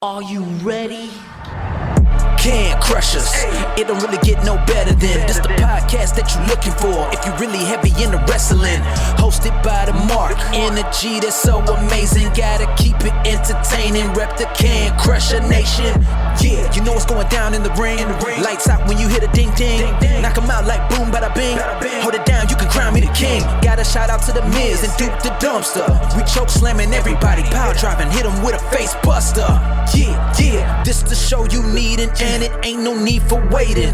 Are you ready? Can crush us. It don't really get no better than this. The podcast that you're looking for if you're really heavy into wrestling. Hosted by the Mark. Energy that's so amazing. Gotta keep it entertaining. Rep the Can Crusher Nation. Yeah, you know what's going down in the ring. Lights out when you hit a ding ding. Knock 'em out like boom bada bing. Hold it down, you can crown me the king. Got a shout out to the Miz and Duke the Dumpster. We choke slamming everybody. Power driving, hit 'em with a face buster. Yeah, this the show you need and it ain't no need for waiting.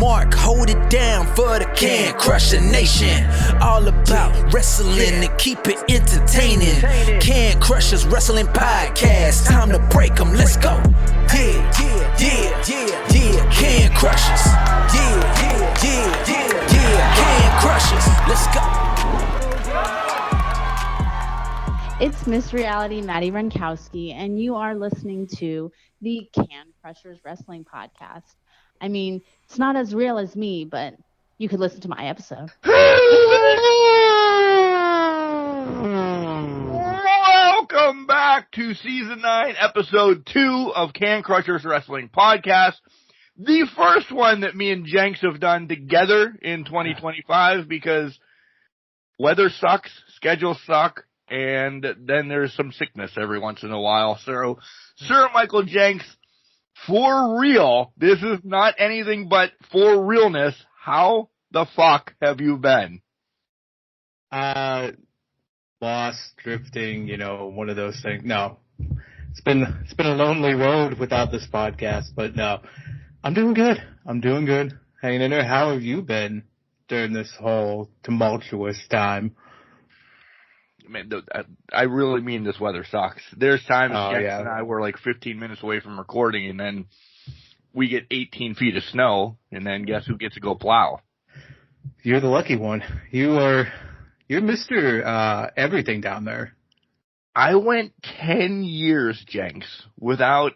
Mark, hold it down for the Can Crusher Nation. All about wrestling and keep it entertaining. Can Crushers Wrestling Podcast. Time to break 'em, let's go. Yeah, Can Crushers. Yeah, Can Crushers, let's go. It's Miss Reality, Maddie Runkowski, and you are listening to the Can Crushers Wrestling Podcast. I mean, it's not as real as me, but you could listen to my episode. Welcome back to Season 9, Episode 2 of Can Crushers Wrestling Podcast. The first one that me and Jenks have done together in 2025 because weather sucks, schedules suck, and then there's some sickness every once in a while. So, Sir Michael Jenks, for real, this is not anything but for realness. How the fuck have you been? Lost, drifting, one of those things. No, it's been a lonely road without this podcast, but no, I'm doing good. Hanging in there. How have you been during this whole tumultuous time? Man, I really mean this weather sucks. There's times Jenks and I were like 15 minutes away from recording, and then we get 18 feet of snow, and then guess who gets to go plow? You're the lucky one. You're Mr. Everything down there. I went 10 years, Jenks, without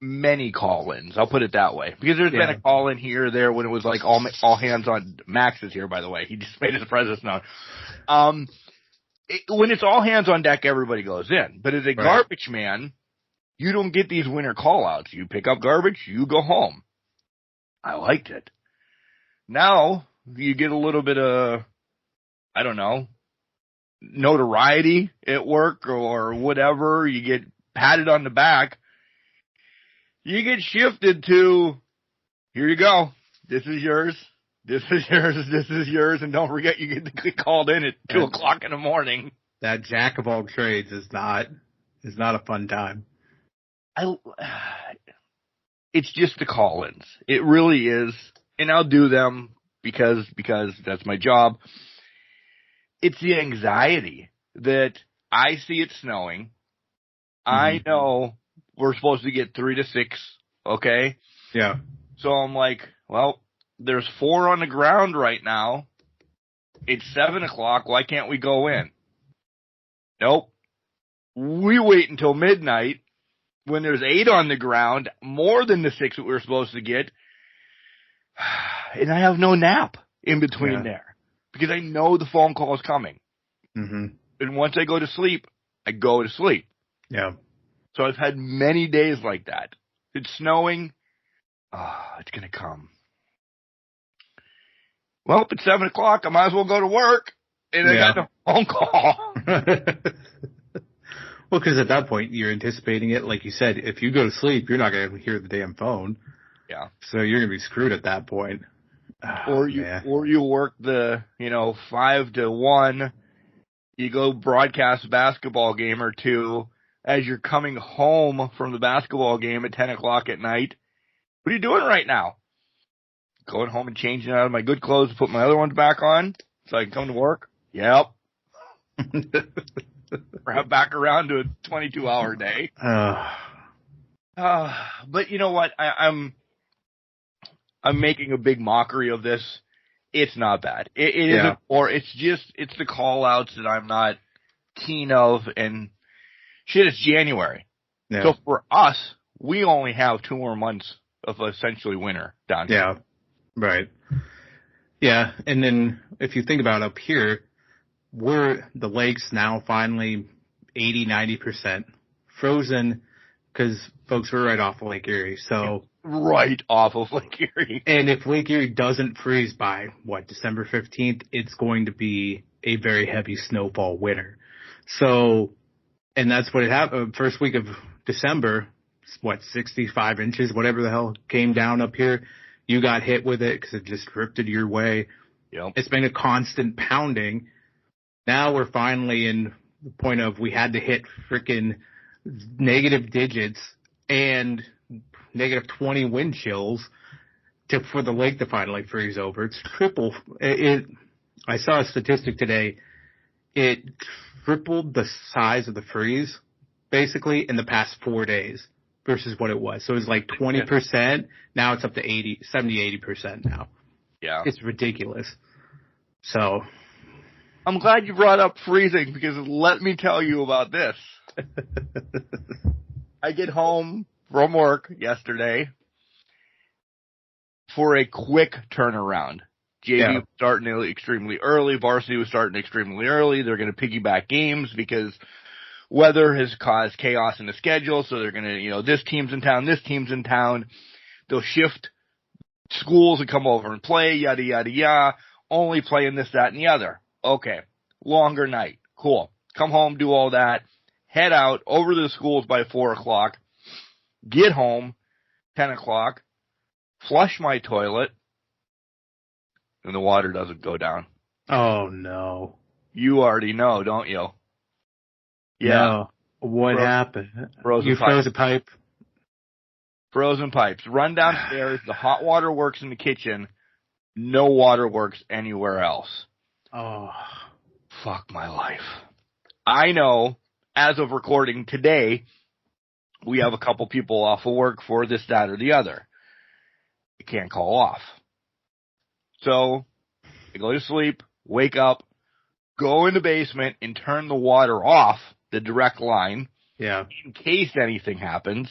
many call-ins. I'll put it that way. Because there's been a call-in here or there when it was like all hands on. Max is here, by the way. He just made his presence known. When it's all hands on deck, everybody goes in. But as a garbage man, you don't get these winter call-outs. You pick up garbage, you go home. I liked it. Now, you get a little bit of, I don't know, notoriety at work or whatever. You get patted on the back. You get shifted to, here you go. This is yours. This is yours, and don't forget you get to get called in at 2 o'clock in the morning. That jack of all trades is not a fun time. It's just the call-ins. It really is, and I'll do them because that's my job. It's the anxiety that I see it snowing. Mm-hmm. I know we're supposed to get 3 to 6, okay? Yeah. So I'm like, well, there's 4 on the ground right now. It's 7 o'clock. Why can't we go in? Nope. We wait until midnight when there's 8 on the ground, more than the 6 that we were supposed to get. And I have no nap in between there because I know the phone call is coming. Mm-hmm. And once I go to sleep, I go to sleep. Yeah. So I've had many days like that. It's snowing. It's going to come. Well, if it's 7 o'clock, I might as well go to work. And I got the phone call. Well, because at that point, you're anticipating it. Like you said, if you go to sleep, you're not going to hear the damn phone. Yeah. So you're going to be screwed at that point. Or you work the, 5 to 1. You go broadcast a basketball game or two as you're coming home from the basketball game at 10 o'clock at night. What are you doing right now? Going home and changing out of my good clothes to put my other ones back on so I can come to work? Yep. Wrap back around to a 22-hour day. But you know what? I'm making a big mockery of this. It's not bad. It isn't, or it's the call-outs that I'm not keen of, and shit, it's January. Yeah. So for us, we only have 2 more months of essentially winter down here. Yeah. Right. Yeah, and then if you think about up here, the lakes now finally 80-90% frozen, because folks are right off of Lake Erie. So right off of Lake Erie. And if Lake Erie doesn't freeze by, December 15th, it's going to be a very heavy snowfall winter. So, and that's what it happened. First week of December, 65 inches, whatever the hell came down up here. You got hit with it because it just drifted your way. Yep. It's been a constant pounding. Now we're finally in the point of we had to hit freaking negative digits and negative 20 wind chills for the lake to finally freeze over. It's triple. I saw a statistic today. It tripled the size of the freeze basically in the past 4 days versus what it was. So it was like 20%. Now it's up to 80% now. Yeah. It's ridiculous. So I'm glad you brought up freezing because let me tell you about this. I get home from work yesterday for a quick turnaround. JV was starting extremely early. Varsity was starting extremely early. They're going to piggyback games because weather has caused chaos in the schedule. So they're going to, this team's in town, this team's in town. They'll shift schools and come over and play, yada, yada, yada. Only playing this, that, and the other. Okay. Longer night. Cool. Come home, do all that. Head out over to the schools by 4 o'clock. Get home, 10 o'clock. Flush my toilet. And the water doesn't go down. Oh, no. You already know, don't you? Yeah. No. What happened? Frozen you froze a pipe? Frozen pipes. Run downstairs. The hot water works in the kitchen. No water works anywhere else. Oh. Fuck my life. I know, as of recording today, we have a couple people off of work for this, that, or the other. You can't call off. So, I go to sleep, wake up, go in the basement, and turn the water off, the direct line, in case anything happens.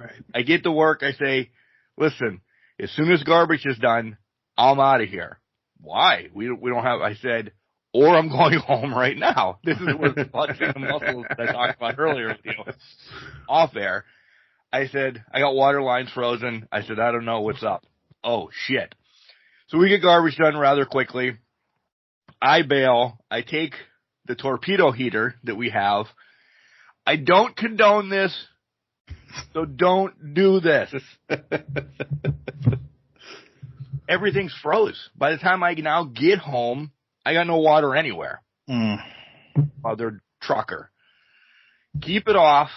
Right. I get to work, I say, listen, as soon as garbage is done, I'm out of here. Why? We don't have, I said, or I'm going home right now. This is where the flexing the muscles that I talked about earlier with you off air. I said, I got water lines frozen. I said, I don't know what's up. Oh, shit. So we get garbage done rather quickly. I bail. I take the torpedo heater that we have. I don't condone this, so don't do this. Everything's froze. By the time I now get home, I got no water anywhere. Other trucker. Keep it off.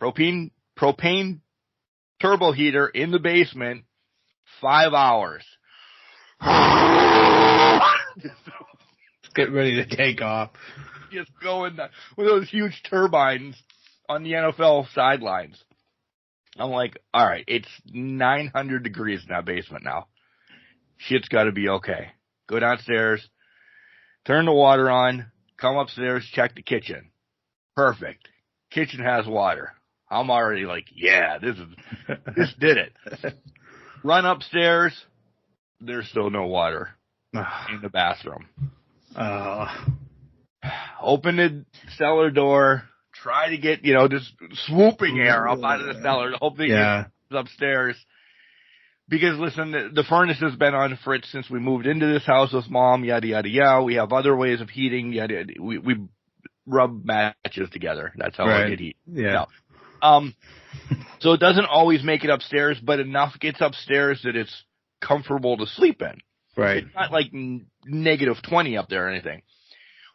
Propane turbo heater in the basement. 5 hours. Get ready to take off. Just going with those huge turbines on the NFL sidelines. I'm like, all right, it's 900 degrees in that basement now. Shit's got to be okay. Go downstairs, turn the water on, come upstairs, check the kitchen. Perfect. Kitchen has water. I'm already like, yeah, this did it. Run upstairs. There's still no water in the bathroom. Open the cellar door. Try to get, just swooping air up out of the cellar. Hopefully it's upstairs. Because, listen, the furnace has been on fritz since we moved into this house with Mom, yada, yada, yada. We have other ways of heating, yada, yada. We rub matches together. That's how I get heat. Yeah. No. So it doesn't always make it upstairs, but enough gets upstairs that it's comfortable to sleep in. Right. It's not like negative 20 up there or anything.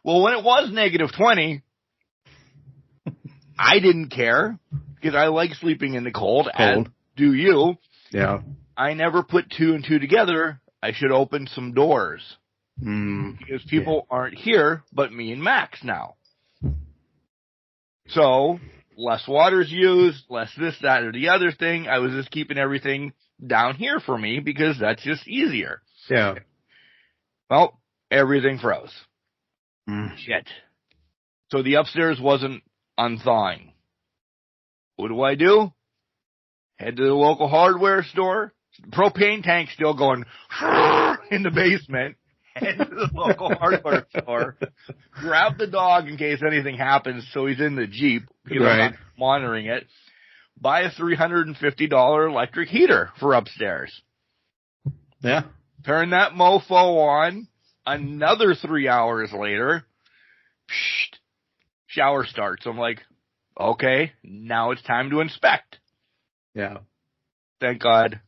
Well, when it was negative 20, I didn't care because I like sleeping in the cold. As do you. Yeah. I never put two and two together. I should open some doors. Because people aren't here but me and Max now. So, less water's used, less this, that, or the other thing. I was just keeping everything down here for me because that's just easier. Yeah. Well, everything froze. Shit. So the upstairs wasn't unthawing. What do? Head to the local hardware store. Propane tank still going in the basement. head to the local hardware store, grab the dog in case anything happens, so he's in the Jeep because I'm not monitoring it. Buy a $350 electric heater for upstairs. Yeah. Turn that mofo on. Another 3 hours later, shower starts. I'm like, okay, now it's time to inspect. Yeah. Thank God,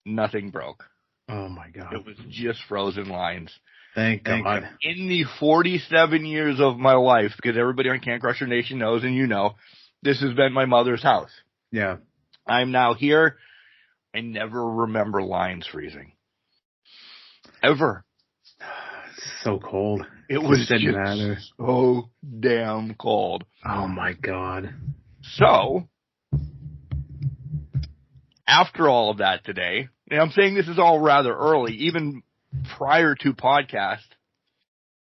nothing broke. Oh my God. It was just frozen lines. Thank God. In the 47 years of my life, because everybody on Can Crusher Nation knows, and you know, this has been my mother's house. Yeah. I'm now here. I never remember lines freezing. Ever. So cold. It was just so damn cold. Oh my God. So, after all of that today, and I'm saying this is all rather early, even prior to podcast,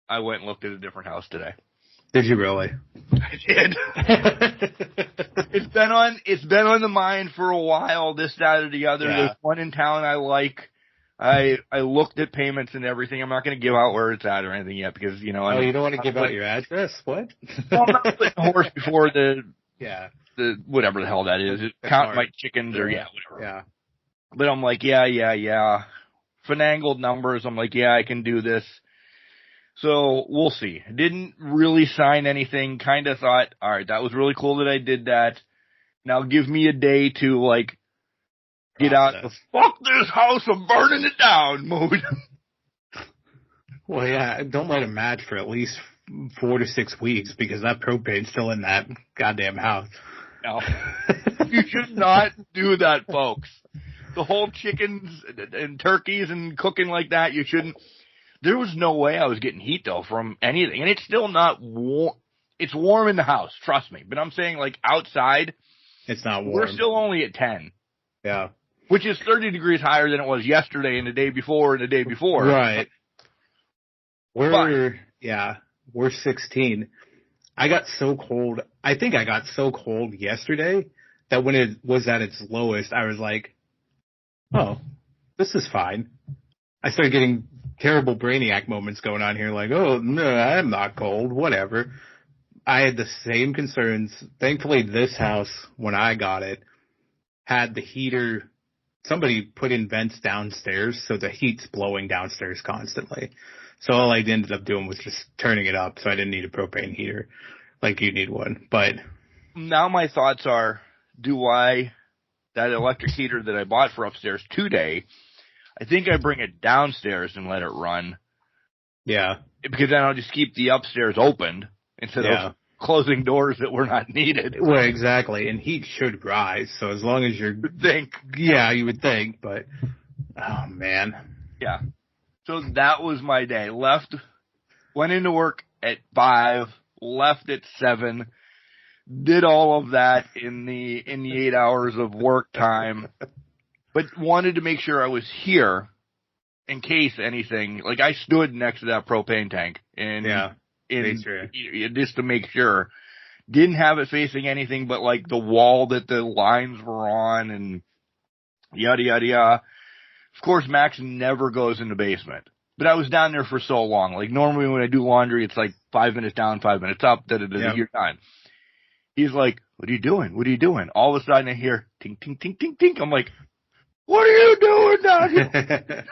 I went and looked at a different house today. Did you really? I did. It's been on the mind for a while, this, that, or the other. Yeah. There's one in town I like. I looked at payments and everything. I'm not going to give out where it's at or anything yet because, you know. You don't want to give out your address? What? Well, I'm not putting the horse before the whatever the hell that is. Count my chickens or whatever. Yeah. But I'm like, yeah. Finangled numbers. I'm like, yeah, I can do this. So we'll see. Didn't really sign anything. Kind of thought, all right, that was really cool that I did that. Now give me a day to like get out the fuck this house, I'm burning it down mood. Well, yeah, don't let it match for at least 4 to 6 weeks because that propane's still in that goddamn house. No. You should not do that, folks. The whole chickens and turkeys and cooking like that, you shouldn't. There was no way I was getting heat, though, from anything. And it's still not warm. It's warm in the house, trust me. But I'm saying, like, outside, it's not warm. We're still only at 10. Yeah. Which is 30 degrees higher than it was yesterday and the day before and the day before. Right. We're 16. I got so cold. I think I got so cold yesterday that when it was at its lowest, I was like, oh, this is fine. I started getting terrible brainiac moments going on here, like, oh, no, I'm not cold, whatever. I had the same concerns. Thankfully, this house, when I got it, had the heater. Somebody put in vents downstairs, so the heat's blowing downstairs constantly. So all I ended up doing was just turning it up, so I didn't need a propane heater like you need one. But now my thoughts are, that electric heater that I bought for upstairs today, I think I bring it downstairs and let it run. Yeah. Because then I'll just keep the upstairs opened instead of closing doors that were not needed. Well, exactly. And heat should rise. So as long as you're... you would think. But, oh, man. Yeah. So that was my day. Went into work at 5, left at 7, did all of that in the 8 hours of work time, but wanted to make sure I was here in case anything. Like, I stood next to that propane tank just to make sure. Didn't have it facing anything but like the wall that the lines were on and yada yada yada. Of course, Max never goes in the basement, but I was down there for so long. Like normally when I do laundry, it's like 5 minutes down, 5 minutes up, you're done. He's like, what are you doing? What are you doing? All of a sudden I hear tink, tink, tink, tink, tink. I'm like, what are you doing down here?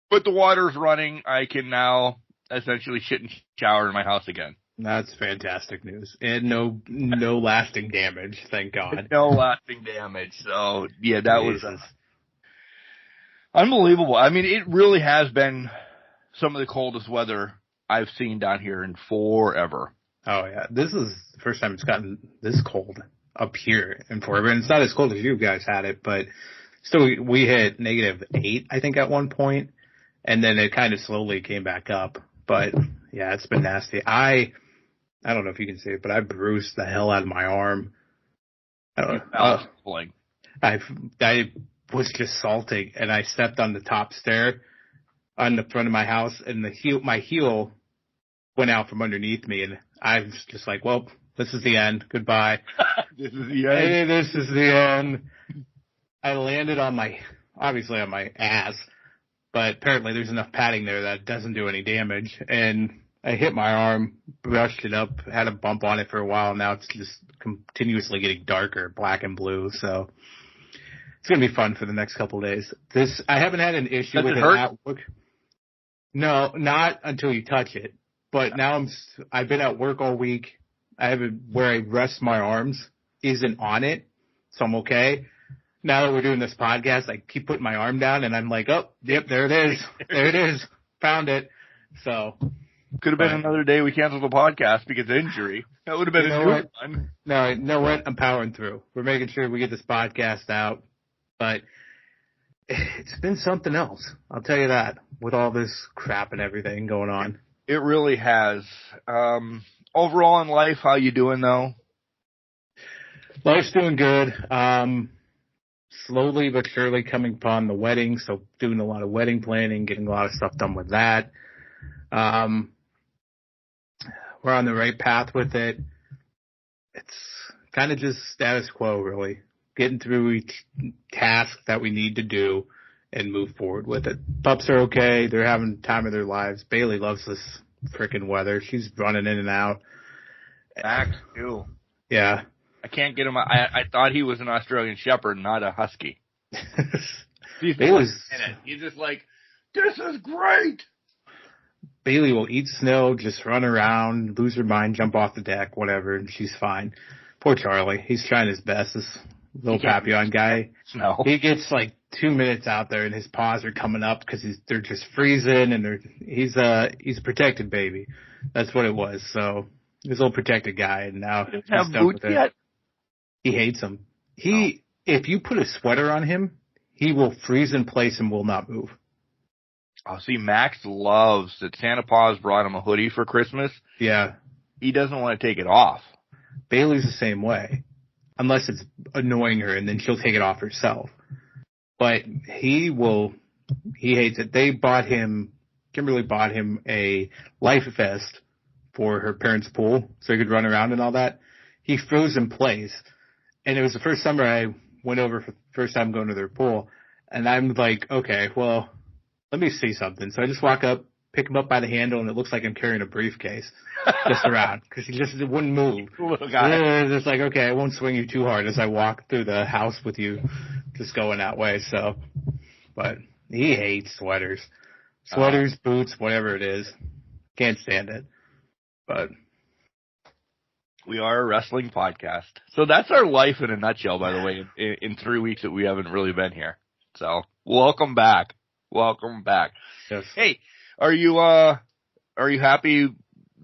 But the water's running. I can now essentially shit and shower in my house again. That's fantastic news. And no lasting damage, thank God. No lasting damage. So, yeah, that was unbelievable. I mean, it really has been some of the coldest weather I've seen down here in forever. Oh, yeah. This is the first time it's gotten this cold up here in forever. And it's not as cold as you guys had it, but still we hit -8, I think, at one point. And then it kind of slowly came back up. But, yeah, it's been nasty. I don't know if you can see it, but I bruised the hell out of my arm. I don't know. I was just salting, and I stepped on the top stair on the front of my house, and my heel went out from underneath me, and I was just like, well, this is the end. Goodbye. This is the end. Hey, this is the end. I landed on my obviously on my ass, but apparently there's enough padding there that doesn't do any damage. And I hit my arm, brushed it up, had a bump on it for a while. Now it's just continuously getting darker, black and blue. So it's going to be fun for the next couple of days. I haven't had an issue with it at work. No, not until you touch it. But now I've been at work all week. I have it where I rest my arms isn't on it, so I'm okay. Now that we're doing this podcast, I keep putting my arm down, and I'm like, oh, yep, there it is. There it is. Found it. So could have been another day we canceled the podcast because of injury. That would have been a new one. No, you know what? I'm powering through. We're making sure we get this podcast out. But it's been something else. I'll tell you that, with all this crap and everything going on. It really has. Overall in life, how you doing, though? Life's doing good. Slowly but surely coming upon the wedding, so doing a lot of wedding planning, getting a lot of stuff done with that. We're on the right path with it. It's kind of just status quo, really. Getting through each task that we need to do and move forward with it. Pups are okay. They're having the time of their lives. Bailey loves this frickin' weather. She's running in and out. Max, too. Yeah. I can't get him. I thought he was an Australian Shepherd, not a Husky. He's just like, this is great. Bailey will eat snow, just run around, lose her mind, jump off the deck, whatever, and she's fine. Poor Charlie. He's trying his best. This little Papillon guy. No. He gets like 2 minutes out there, and his paws are coming up because they're just freezing, and he's a protected baby. That's what it was. So he's a little protected guy, and now he's done with it. Yet? He hates them. If you put a sweater on him, he will freeze in place and will not move. Oh, see, Max loves that Santa Claus brought him a hoodie for Christmas. Yeah. He doesn't want to take it off. Bailey's the same way. Unless it's annoying her, and then she'll take it off herself. But he hates it. Kimberly bought him a life vest for her parents' pool so he could run around and all that. He froze in place. And it was the first summer I went over for the first time going to their pool. And I'm like, okay, well, let me see something. So I just walk up, pick him up by the handle, and it looks like I'm carrying a briefcase just around because he just wouldn't move. Little guy. It's like, okay, I won't swing you too hard as I walk through the house with you just going that way. So, but he hates sweaters. Sweaters, boots, whatever it is. Can't stand it. But we are a wrestling podcast. So that's our life in a nutshell, by the way, in 3 weeks that we haven't really been here. So welcome back. Welcome back. Yes. Hey, are you happy,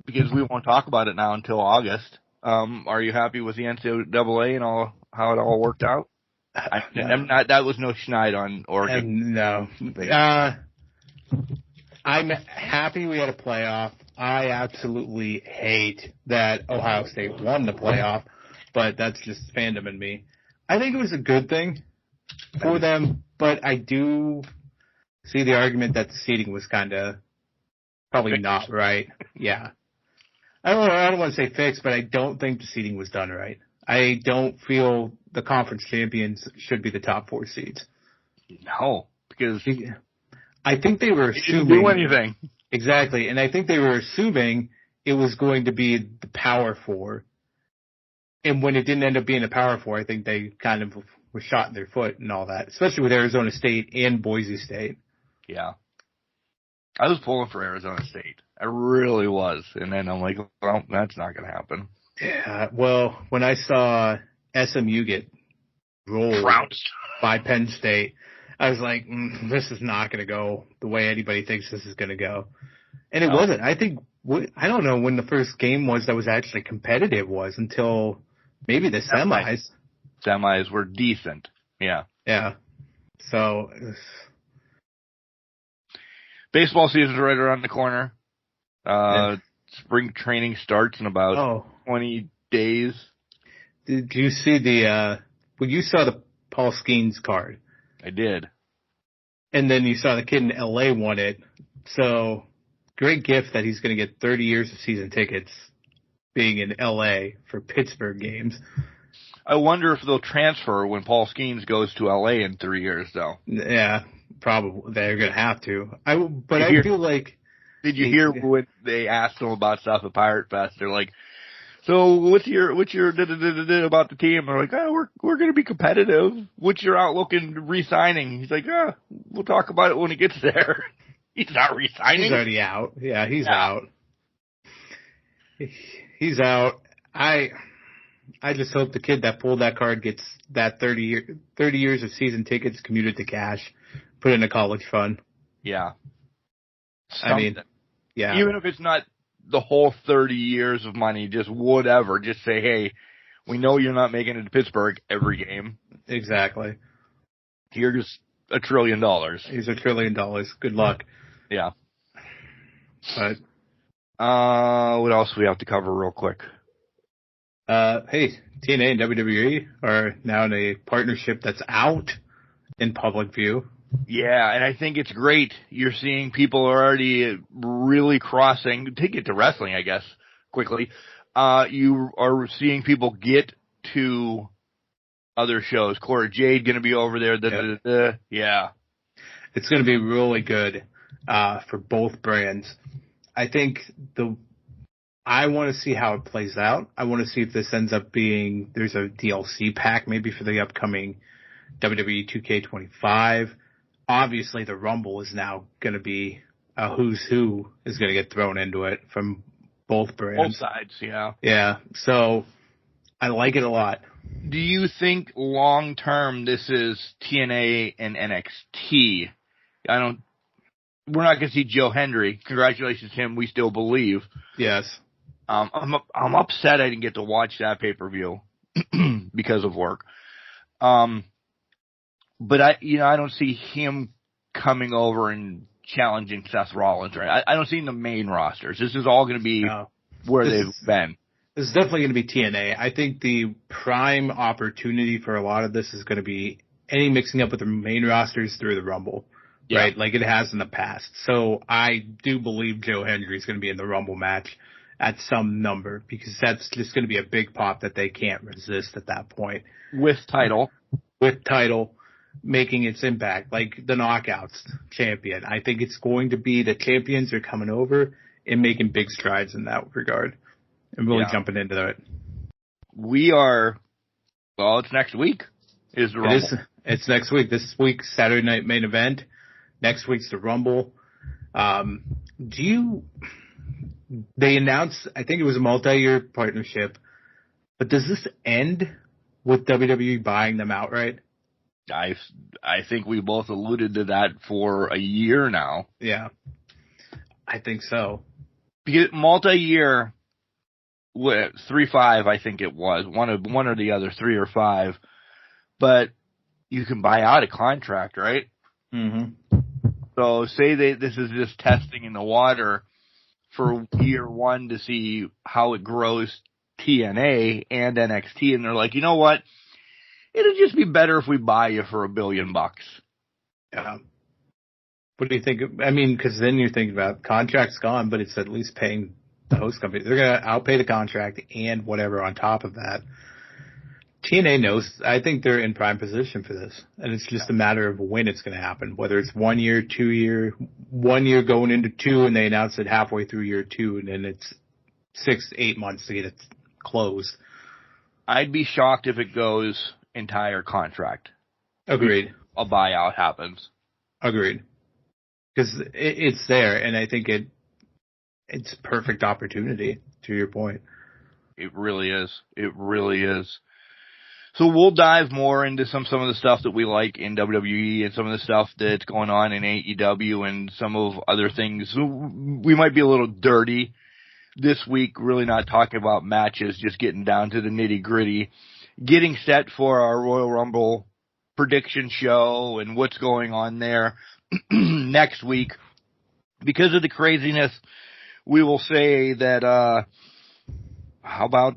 because we won't talk about it now until August? Are you happy with the NCAA and how it all worked out? I'm not, that was no schneid on Oregon. No. I'm happy we had a playoff. I absolutely hate that Ohio State won the playoff, but that's just fandom in me. I think it was a good thing for them, but I do see the argument that the seeding was kind of probably not right. Yeah. I don't want to say fixed, but I don't think the seeding was done right. I don't feel the conference champions should be the top 4 seeds. No, because I think they were assuming. Didn't do anything. Exactly, and I think they were assuming it was going to be the Power 4. And when it didn't end up being the Power 4, I think they kind of were shot in their foot and all that, especially with Arizona State and Boise State. Yeah. I was pulling for Arizona State. I really was. And then I'm like, well, that's not going to happen. Yeah, well, when I saw SMU get rolled by Penn State, I was like, this is not going to go the way anybody thinks this is going to go. And it wasn't. I think, I don't know when the first game was that was actually competitive was until maybe the semis. Semis were decent. Yeah. Yeah. So. Baseball season's right around the corner. Spring training starts in about 20 days. Did you see you saw the Paul Skeens card? I did. And then you saw the kid in LA won it. So great gift that he's going to get 30 years of season tickets being in LA for Pittsburgh games. I wonder if they'll transfer when Paul Skeens goes to LA in 3 years, though. Yeah, probably. They're going to have to. I feel like... Did you hear when they asked them about stuff at Pirate Fest? They're like, so what's your about the team? They're like, oh, we're going to be competitive. What's your outlook in re-signing? He's like, we'll talk about it when he gets there. He's not re-signing. He's already out. Yeah, he's out. He's out. I just hope the kid that pulled that card gets that 30 years of season tickets commuted to cash, put in a college fund. Yeah. I mean, yeah. Even if it's not the whole 30 years of money, just whatever. Just say, hey, we know you're not making it to Pittsburgh every game. Exactly. Here's $1 trillion. Here's $1 trillion. Good luck. Yeah. But what else do we have to cover real quick? Hey, TNA and WWE are now in a partnership that's out in public view. Yeah, and I think it's great. You're seeing people are already really crossing, take it to wrestling, I guess, quickly. You are seeing people get to other shows. Cora Jade going to be over there. Yeah. It's going to be really good for both brands. I think I want to see how it plays out. I want to see if this ends up being, there's a DLC pack maybe for the upcoming WWE 2K25. Obviously, the Rumble is now going to be a who's who is going to get thrown into it from both brands. Both sides, yeah. Yeah, so I like it a lot. Do you think long term this is TNA and NXT? We're not going to see Joe Hendry. Congratulations to him. We still believe. Yes. I'm upset I didn't get to watch that pay-per-view because of work. But I don't see him coming over and challenging Seth Rollins, right? I don't see the main rosters. This is all going to be where they've been. This is definitely going to be TNA. I think the prime opportunity for a lot of this is going to be any mixing up with the main rosters through the Rumble, right? Like it has in the past. So I do believe Joe Hendry is going to be in the Rumble match at some number because that's just going to be a big pop that they can't resist at that point. With title. Making its impact, like the Knockouts champion. I think it's going to be the champions are coming over and making big strides in that regard and really jumping into it. It's next week is the Rumble. It's next week. This week's Saturday night main event. Next week's the Rumble. They announced, I think it was a multi-year partnership, but does this end with WWE buying them outright? I think we both alluded to that for a year now. Yeah, I think so. Because multi-year, 3-5, I think it was one or the other, 3 or 5. But you can buy out a contract, right? Mm-hmm. So say this is just testing in the water for year 1 to see how it grows TNA and NXT, and they're like, you know what? It'll just be better if we buy you for $1 billion. Yeah. What do you think? I mean, because then you're thinking about contract's gone, but it's at least paying the host company. They're going to outpay the contract and whatever on top of that. TNA knows. I think they're in prime position for this, and it's just a matter of when it's going to happen. Whether it's 1 year, 2 year, 1 year going into 2, and they announce it halfway through year 2, and then it's 6-8 months to get it closed. I'd be shocked if it goes entire contract. Agreed. A buyout happens. Agreed. Because it's there, and I think it's perfect opportunity, to your point. It really is. It really is. So we'll dive more into some of the stuff that we like in WWE and some of the stuff that's going on in AEW and some of other things. We might be a little dirty this week, really not talking about matches, just getting down to the nitty-gritty. Getting set for our Royal Rumble prediction show and what's going on there next week. Because of the craziness, we will say that, how about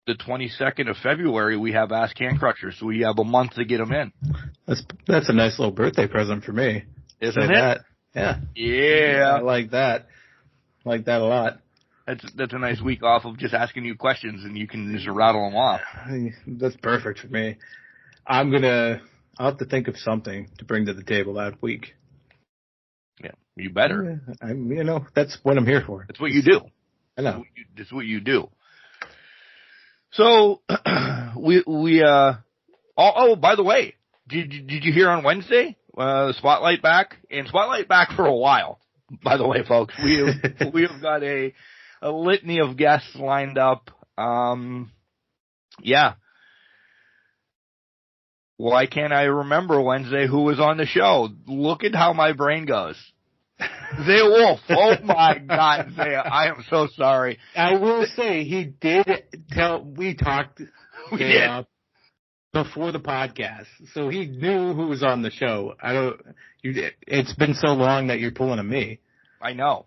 the 22nd of February, we have Ask Can Crushers, so we have a month to get them in. That's a nice little birthday present for me. Isn't it? Yeah. Yeah. I like that. I like that a lot. That's a nice week off of just asking you questions, and you can just rattle them off. That's perfect for me. I'll have to think of something to bring to the table that week. Yeah, you better. That's what I'm here for. That's what you do. I know. That's what you do. So, oh, by the way, did you hear on Wednesday, the Spotlight back? And Spotlight back for a while, by the way, folks. We have got a litany of guests lined up. Yeah. Why can't I remember Wednesday who was on the show? Look at how my brain goes. Zay Wolf. Oh my God, Zay, I am so sorry. I will say he did we talked before the podcast, so he knew who was on the show. It's been so long that you're pulling a me. I know.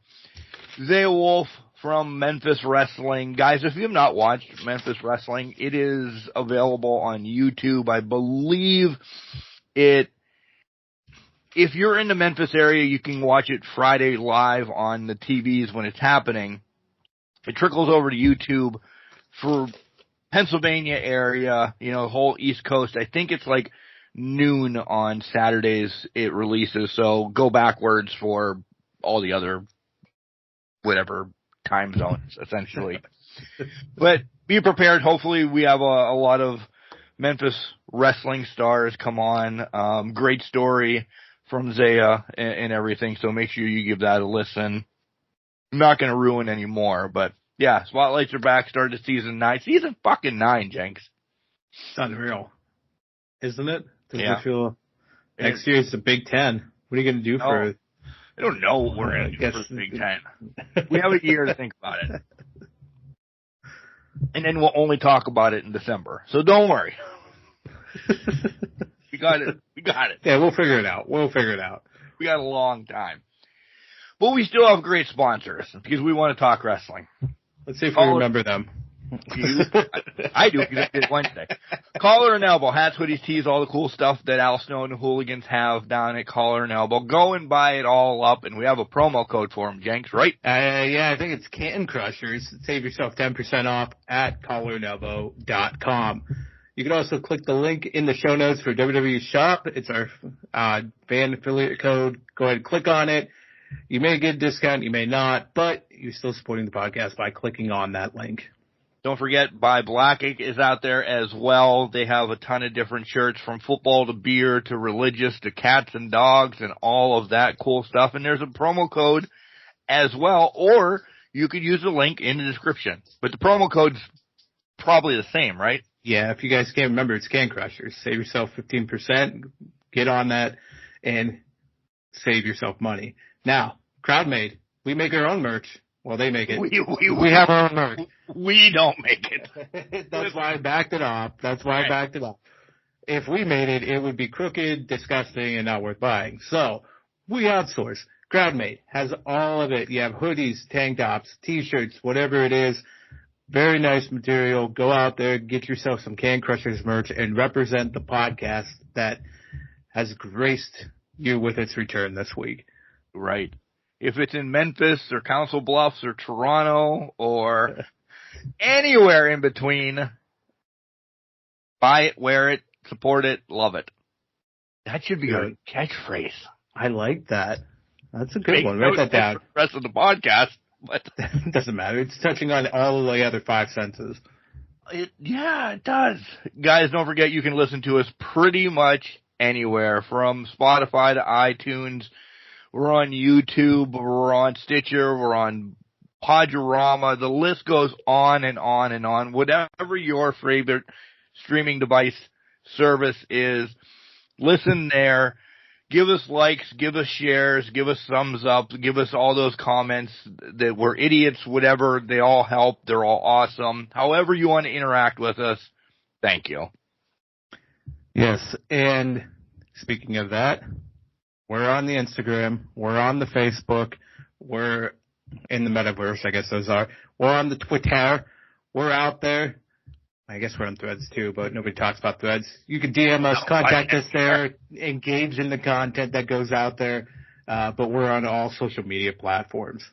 Zay Wolf from Memphis Wrestling. Guys, if you have not watched Memphis Wrestling, it is available on YouTube. I believe if you're in the Memphis area, you can watch it Friday live on the TVs when it's happening. It trickles over to YouTube for Pennsylvania area, the whole East Coast. I think it's like noon on Saturdays it releases, so go backwards for all the other whatever time zones, essentially. But be prepared. Hopefully we have a lot of Memphis wrestling stars come on. Great story from Zaya and everything, so make sure you give that a listen. I'm not going to ruin any more, but yeah, Spotlights are back, started season 9. Season fucking 9, Jenks. It's unreal. Isn't it? Doesn't Yeah. it feel next year it's the Big Ten. What are you going to do for I don't know what we're going to do for the Big Ten. We have a year to think about it. And then we'll only talk about it in December. So don't worry. We got it. Yeah, we'll figure it out. We got a long time. But we still have great sponsors because we want to talk wrestling. Let's see if we remember them. I do because I did Wednesday. Collar and Elbow, hats, hoodies, tees, all the cool stuff that Al Snow and the Hooligans have down at Collar and Elbow. Go and buy it all up, and we have a promo code for them, Jenks, right? Yeah, I think it's Can Crushers. Save yourself 10% off at collarandelbow.com. You can also click the link in the show notes for WWE Shop. It's our fan affiliate code. Go ahead and click on it. You may get a discount, you may not, but you're still supporting the podcast by clicking on that link. Don't forget, Buy Black Ink is out there as well. They have a ton of different shirts, from football to beer to religious to cats and dogs and all of that cool stuff. And there's a promo code as well, or you could use the link in the description. But the promo code's probably the same, right? Yeah, if you guys can't remember, it's Can Crushers. Save yourself 15%, get on that, and save yourself money. Now, CrowdMade, we make our own merch. Well, they make it. We have our own merch. We don't make it. That's why I backed it off. If we made it, it would be crooked, disgusting, and not worth buying. So, we outsource. CrowdMade has all of it. You have hoodies, tank tops, t-shirts, whatever it is. Very nice material. Go out there, get yourself some Can Crushers merch, and represent the podcast that has graced you with its return this week. Right. If it's in Memphis or Council Bluffs or Toronto or anywhere in between, buy it, wear it, support it, love it. That should be a catchphrase. I like that. That's a good one. Write that down. The rest of the podcast, but it doesn't matter. It's touching on all of the other 5 senses. It does. Guys, don't forget you can listen to us pretty much anywhere, from Spotify to iTunes. We're on YouTube, we're on Stitcher, we're on Podurama. The list goes on and on and on. Whatever your favorite streaming device service is, listen there. Give us likes, give us shares, give us thumbs up, give us all those comments that we're idiots, whatever. They all help. They're all awesome. However you want to interact with us, thank you. Yes, and speaking of that, we're on the Instagram, we're on the Facebook, we're in the metaverse, I guess those are. We're on the Twitter, we're out there. I guess we're on Threads too, but nobody talks about Threads. You can DM us, contact us there, engage in the content that goes out there, but we're on all social media platforms.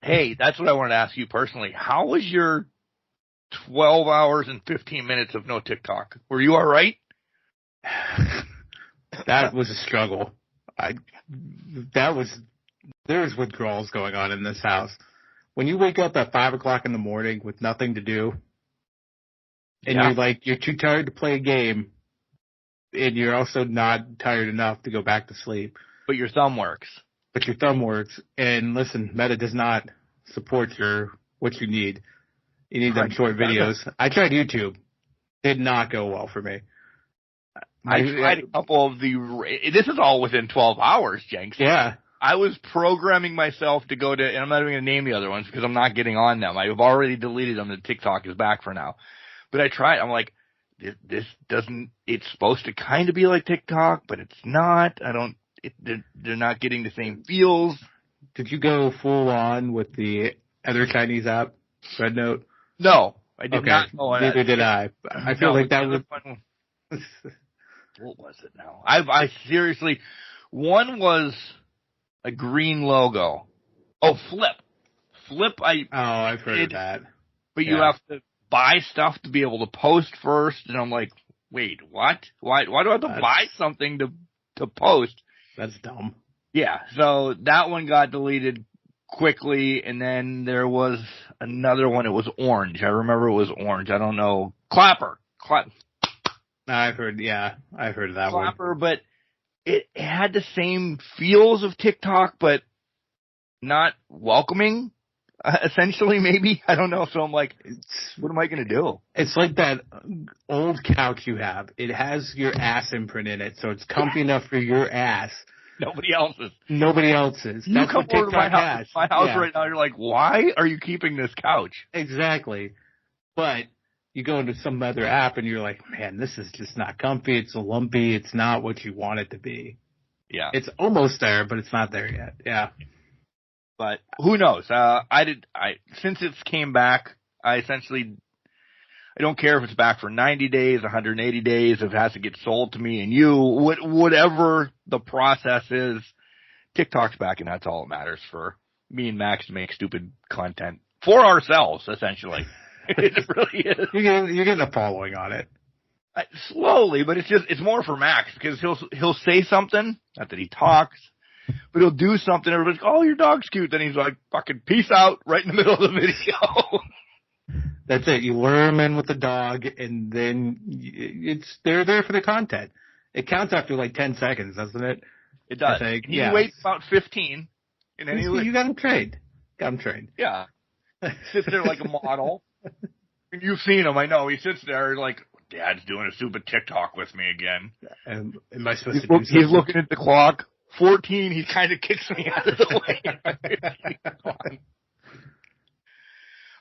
Hey, that's what I wanted to ask you personally. How was your 12 hours and 15 minutes of no TikTok? Were you all right? That was a struggle. There's withdrawals going on in this house. When you wake up at 5 o'clock in the morning with nothing to do, and you're too tired to play a game, and you're also not tired enough to go back to sleep. But your thumb works. And listen, Meta does not support what you need. You need them short videos. I tried YouTube. Did not go well for me. I tried a couple of this is all within 12 hours, Jenks. Yeah. I was programming myself to go to, and I'm not even going to name the other ones because I'm not getting on them. I've already deleted them. The TikTok is back for now. But I tried. I'm like, this doesn't, it's supposed to kind of be like TikTok, but it's not. They're not getting the same feels. Did you go full on with the other Chinese app, Red Note? No, I did not. Neither did I. I feel like that was fun. What was it now? I seriously, one was a green logo. Oh, Flip. I've heard of that. But you have to buy stuff to be able to post first, and I'm like, wait, what? Why do I have to buy something to post? That's dumb. Yeah, so that one got deleted quickly, and then there was another one. It was orange. I remember it was orange. I don't know. Clapper. I've heard of that one. Clapper, but it had the same feels of TikTok, but not welcoming, essentially, maybe. I don't know. So I'm like, what am I going to do? It's like that old couch you have. It has your ass imprint in it, so it's comfy enough for your ass. Nobody else's. You That's come over to my house right now. You're like, why are you keeping this couch? Exactly. But you go into some other app and you're like, man, this is just not comfy. It's lumpy. It's not what you want it to be. Yeah. It's almost there, but it's not there yet. Yeah. But who knows? Since it's came back, I don't care if it's back for 90 days, 180 days, if it has to get sold to me and you, whatever the process is, TikTok's back, and that's all that matters for me and Max to make stupid content for ourselves, essentially. It really is. You're getting a following on it. Slowly, but it's more for Max because he'll say something, not that he talks, but he'll do something. Everybody's like, oh, your dog's cute. Then he's like, fucking peace out right in the middle of the video. That's it. You lure him in with the dog, and then they're there for the content. It counts after like 10 seconds, doesn't it? It does. He waits about 15, and then you got him trained. Yeah. Sits there like a model. And you've seen him, I know. He sits there like, Dad's doing a stupid TikTok with me again. Am I supposed to do something? He's looking at the clock. 14, he kind of kicks me out of the way.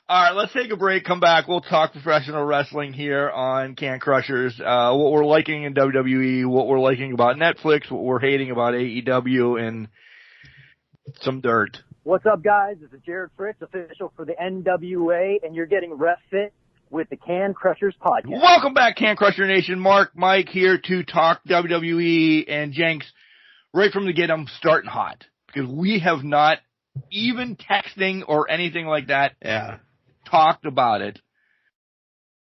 All right, let's take a break, come back. We'll talk professional wrestling here on Can Crushers. What we're liking in WWE, what we're liking about Netflix, what we're hating about AEW, and some dirt. What's up, guys? This is Jared Fritz, official for the NWA, and you're getting Ref Fit with the Can Crushers podcast. Welcome back, Can Crusher Nation. Mike here to talk WWE, and Jenks, right from the get, I'm starting hot because we have not even texting or anything like that. Yeah. Talked about it.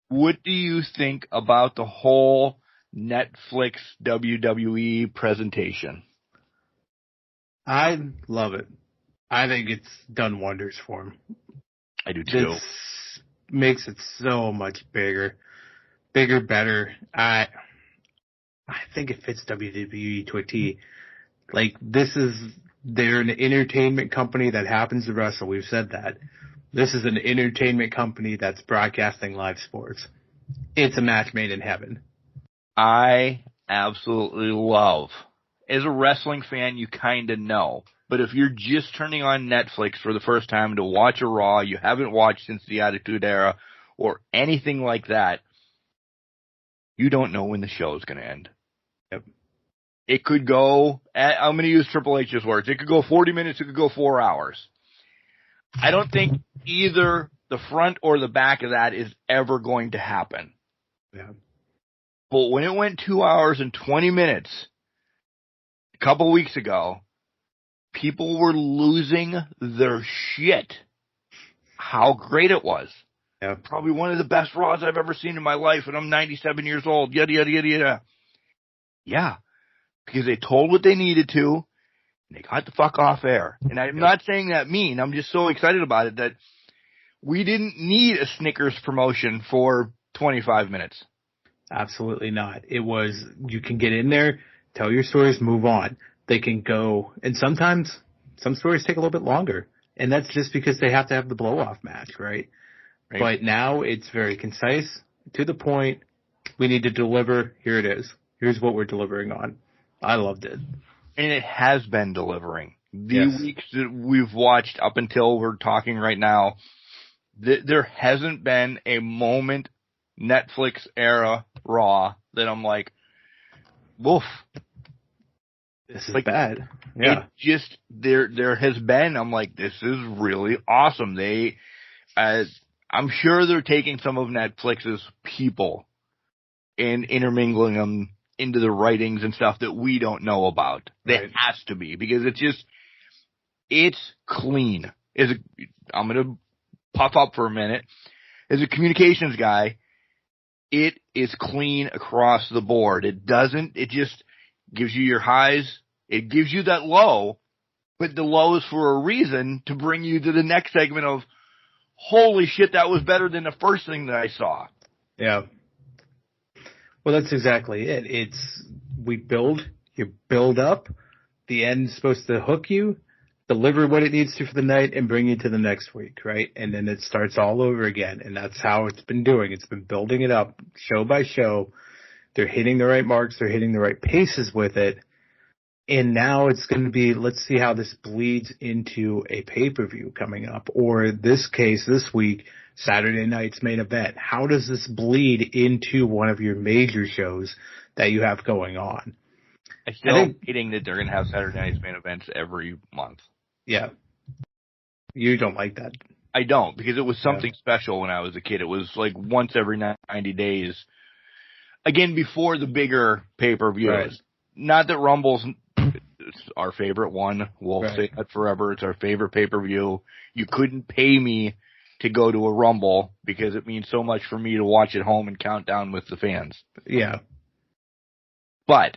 What do you think about the whole Netflix WWE presentation? I love it. I think it's done wonders for him. I do too. This makes it so much bigger, better. I think it fits WWE to a T. Like, they're an entertainment company that happens to wrestle. We've said that. This is an entertainment company that's broadcasting live sports. It's a match made in heaven. I absolutely love. As a wrestling fan, you kind of know. But if you're just turning on Netflix for the first time to watch a Raw you haven't watched since the Attitude Era or anything like that, you don't know when the show is going to end. Yep. It could go, I'm going to use Triple H's words, it could go 40 minutes, it could go 4 hours. I don't think either the front or the back of that is ever going to happen. Yeah. But when it went 2 hours and 20 minutes a couple weeks ago, people were losing their shit how great it was. Yeah. Probably one of the best Raws I've ever seen in my life, and I'm 97 years old. Yada, yada, yada, yada. Yeah, because they told what they needed to, and they got the fuck off air. And I'm not saying that mean. I'm just so excited about it that we didn't need a Snickers promotion for 25 minutes. Absolutely not. It was, you can get in there, tell your stories, move on. They can go, and sometimes some stories take a little bit longer, and that's just because they have to have the blow-off match, right? But now it's very concise, to the point. We need to deliver. Here it is. Here's what we're delivering on. I loved it. And it has been delivering. The weeks that we've watched up until we're talking right now, there hasn't been a moment Netflix era Raw that I'm like, woof. This is bad. Yeah. It just, there has been, I'm like, this is really awesome. I'm sure they're taking some of Netflix's people and intermingling them into the writings and stuff that we don't know about. That has to be, because it's clean. I'm going to puff up for a minute. As a communications guy, it is clean across the board. It just gives you your highs. It gives you that low, but the low is for a reason to bring you to the next segment of, holy shit, that was better than the first thing that I saw. Yeah. Well, that's exactly it. You build up. The end's supposed to hook you, deliver what it needs to for the night, and bring you to the next week, right? And then it starts all over again. And that's how it's been doing. It's been building it up show by show. They're hitting the right marks. They're hitting the right paces with it. And now it's going to be, let's see how this bleeds into a pay-per-view coming up. Or this case, this week, Saturday night's main event. How does this bleed into one of your major shows that you have going on? I still hating that they're going to have Saturday night's main events every month. Yeah. You don't like that. I don't, because it was something special when I was a kid. It was like once every 90 days. Again, before the bigger pay-per-views. Right. Not that Rumble's our favorite one. We'll say that forever. It's our favorite pay-per-view. You couldn't pay me to go to a Rumble because it means so much for me to watch at home and count down with the fans. Yeah. But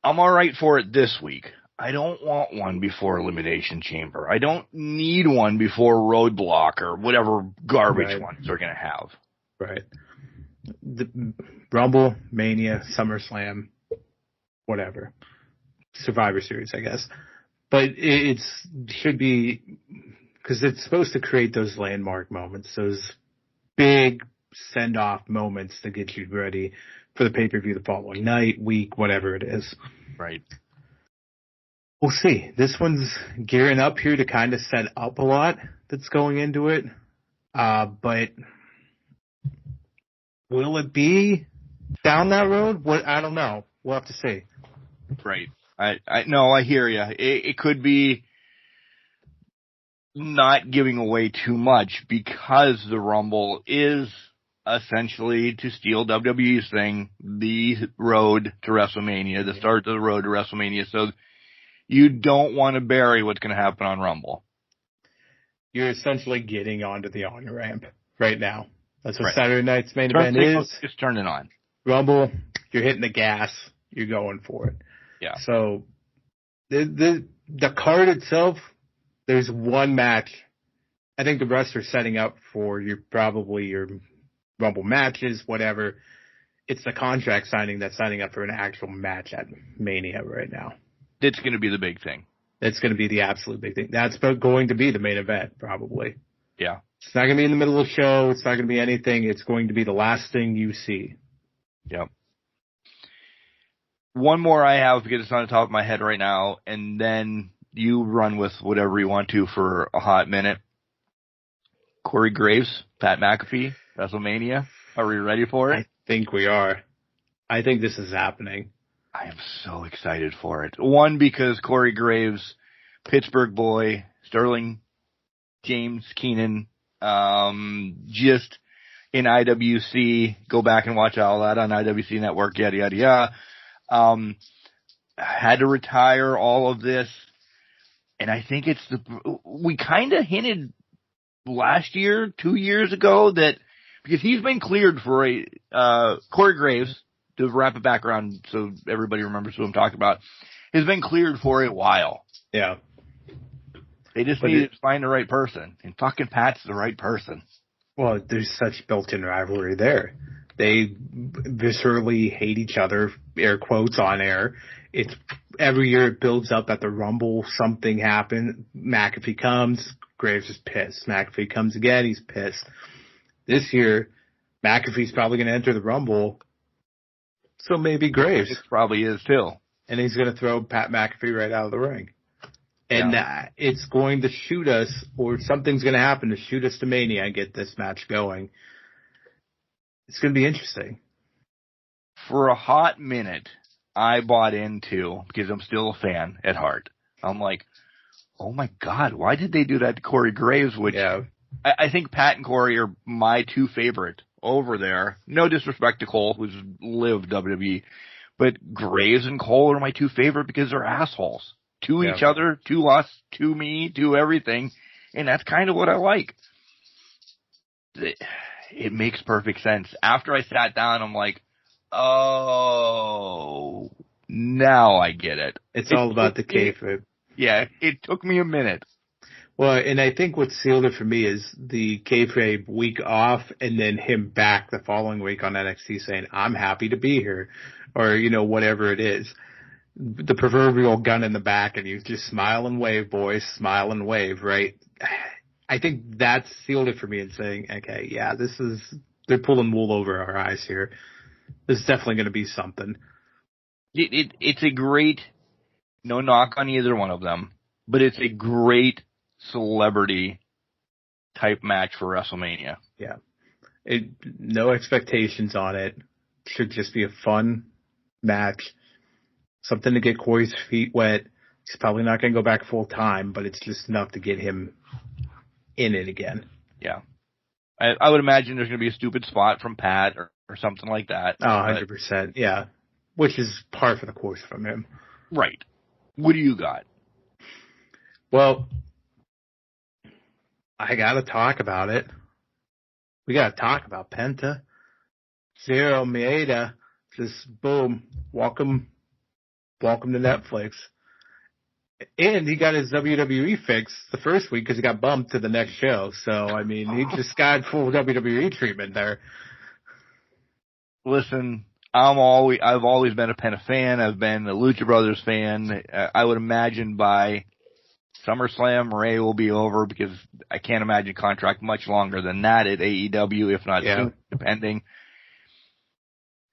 I'm all right for it this week. I don't want one before Elimination Chamber. I don't need one before Roadblock or whatever garbage ones they're going to have. Right. The Rumble, Mania, SummerSlam, whatever. Survivor Series, I guess. But it should be, because it's supposed to create those landmark moments, those big send-off moments to get you ready for the pay-per-view the following night, week, whatever it is. Right. We'll see. This one's gearing up here to kind of set up a lot that's going into it. But will it be down that road? I don't know. We'll have to see. Right. I hear you. It could be not giving away too much because the Rumble is essentially, to steal WWE's thing, the road to WrestleMania, the start of the road to WrestleMania. So you don't want to bury what's going to happen on Rumble. You're essentially getting onto the on-ramp right now. That's what Saturday night's main event is. Just turn it on. Rumble, you're hitting the gas. You're going for it. Yeah. So the card itself, there's one match. I think the rest are setting up for your Rumble matches, whatever. It's the contract signing that's signing up for an actual match at Mania right now. It's going to be the big thing. It's going to be the absolute big thing. That's going to be the main event, probably. Yeah. It's not going to be in the middle of the show. It's not going to be anything. It's going to be the last thing you see. Yep. One more I have because it's on the top of my head right now, and then you run with whatever you want to for a hot minute. Corey Graves, Pat McAfee, WrestleMania. Are we ready for it? I think we are. I think this is happening. I am so excited for it. One, because Corey Graves, Pittsburgh boy, Sterling James Keenan, just in IWC. Go back and watch all that on IWC Network, yada, yada, yada. Had to retire all of this. And I think we kind of hinted last year, 2 years ago, that because he's been cleared for Corey Graves, to wrap it back around so everybody remembers who I'm talking about, has been cleared for a while. Yeah. They just needed to find the right person, and fucking Pat's the right person. Well, there's such built-in rivalry there. They viscerally hate each other, air quotes on air. It's every year it builds up at the Rumble, something happened. McAfee comes, Graves is pissed. McAfee comes again, he's pissed. This year, McAfee's probably going to enter the Rumble, so maybe Graves. It probably is too. And he's going to throw Pat McAfee right out of the ring. And it's going to shoot us, or something's going to happen to shoot us to Mania and get this match going. It's going to be interesting. For a hot minute, I bought into, because I'm still a fan at heart, I'm like, oh my God, why did they do that to Corey Graves? Which I think Pat and Corey are my two favorite over there. No disrespect to Cole, who's lived WWE, but Graves and Cole are my two favorite because they're assholes. To each other, to us, to me, to everything. And that's kind of what I like. It makes perfect sense. After I sat down, I'm like, oh, now I get it. It's all about the kayfabe. Yeah, it took me a minute. Well, and I think what sealed it for me is the kayfabe week off and then him back the following week on NXT saying, I'm happy to be here, or, whatever it is. The proverbial gun in the back, and you just smile and wave, boys, smile and wave, right? I think that sealed it for me in saying, okay, yeah, they're pulling wool over our eyes here. This is definitely going to be something. It's a great, no knock on either one of them, but it's a great celebrity type match for WrestleMania. Yeah. No expectations on it. Should just be a fun match. Something to get Corey's feet wet. He's probably not going to go back full time, but it's just enough to get him in it again. Yeah. I would imagine there's going to be a stupid spot from Pat or something like that. Oh, 100%. Yeah. Which is par for the course from him. Right. What do you got? Well, I got to talk about it. We got to talk about Penta. Zero Maeda. Just boom. Welcome to Netflix. And he got his WWE fix the first week because he got bumped to the next show. So, I mean, he just got full WWE treatment there. Listen, I've always been a Penta fan. I've been a Lucha Brothers fan. I would imagine by SummerSlam, Ray will be over because I can't imagine a contract much longer than that at AEW, if not soon, depending.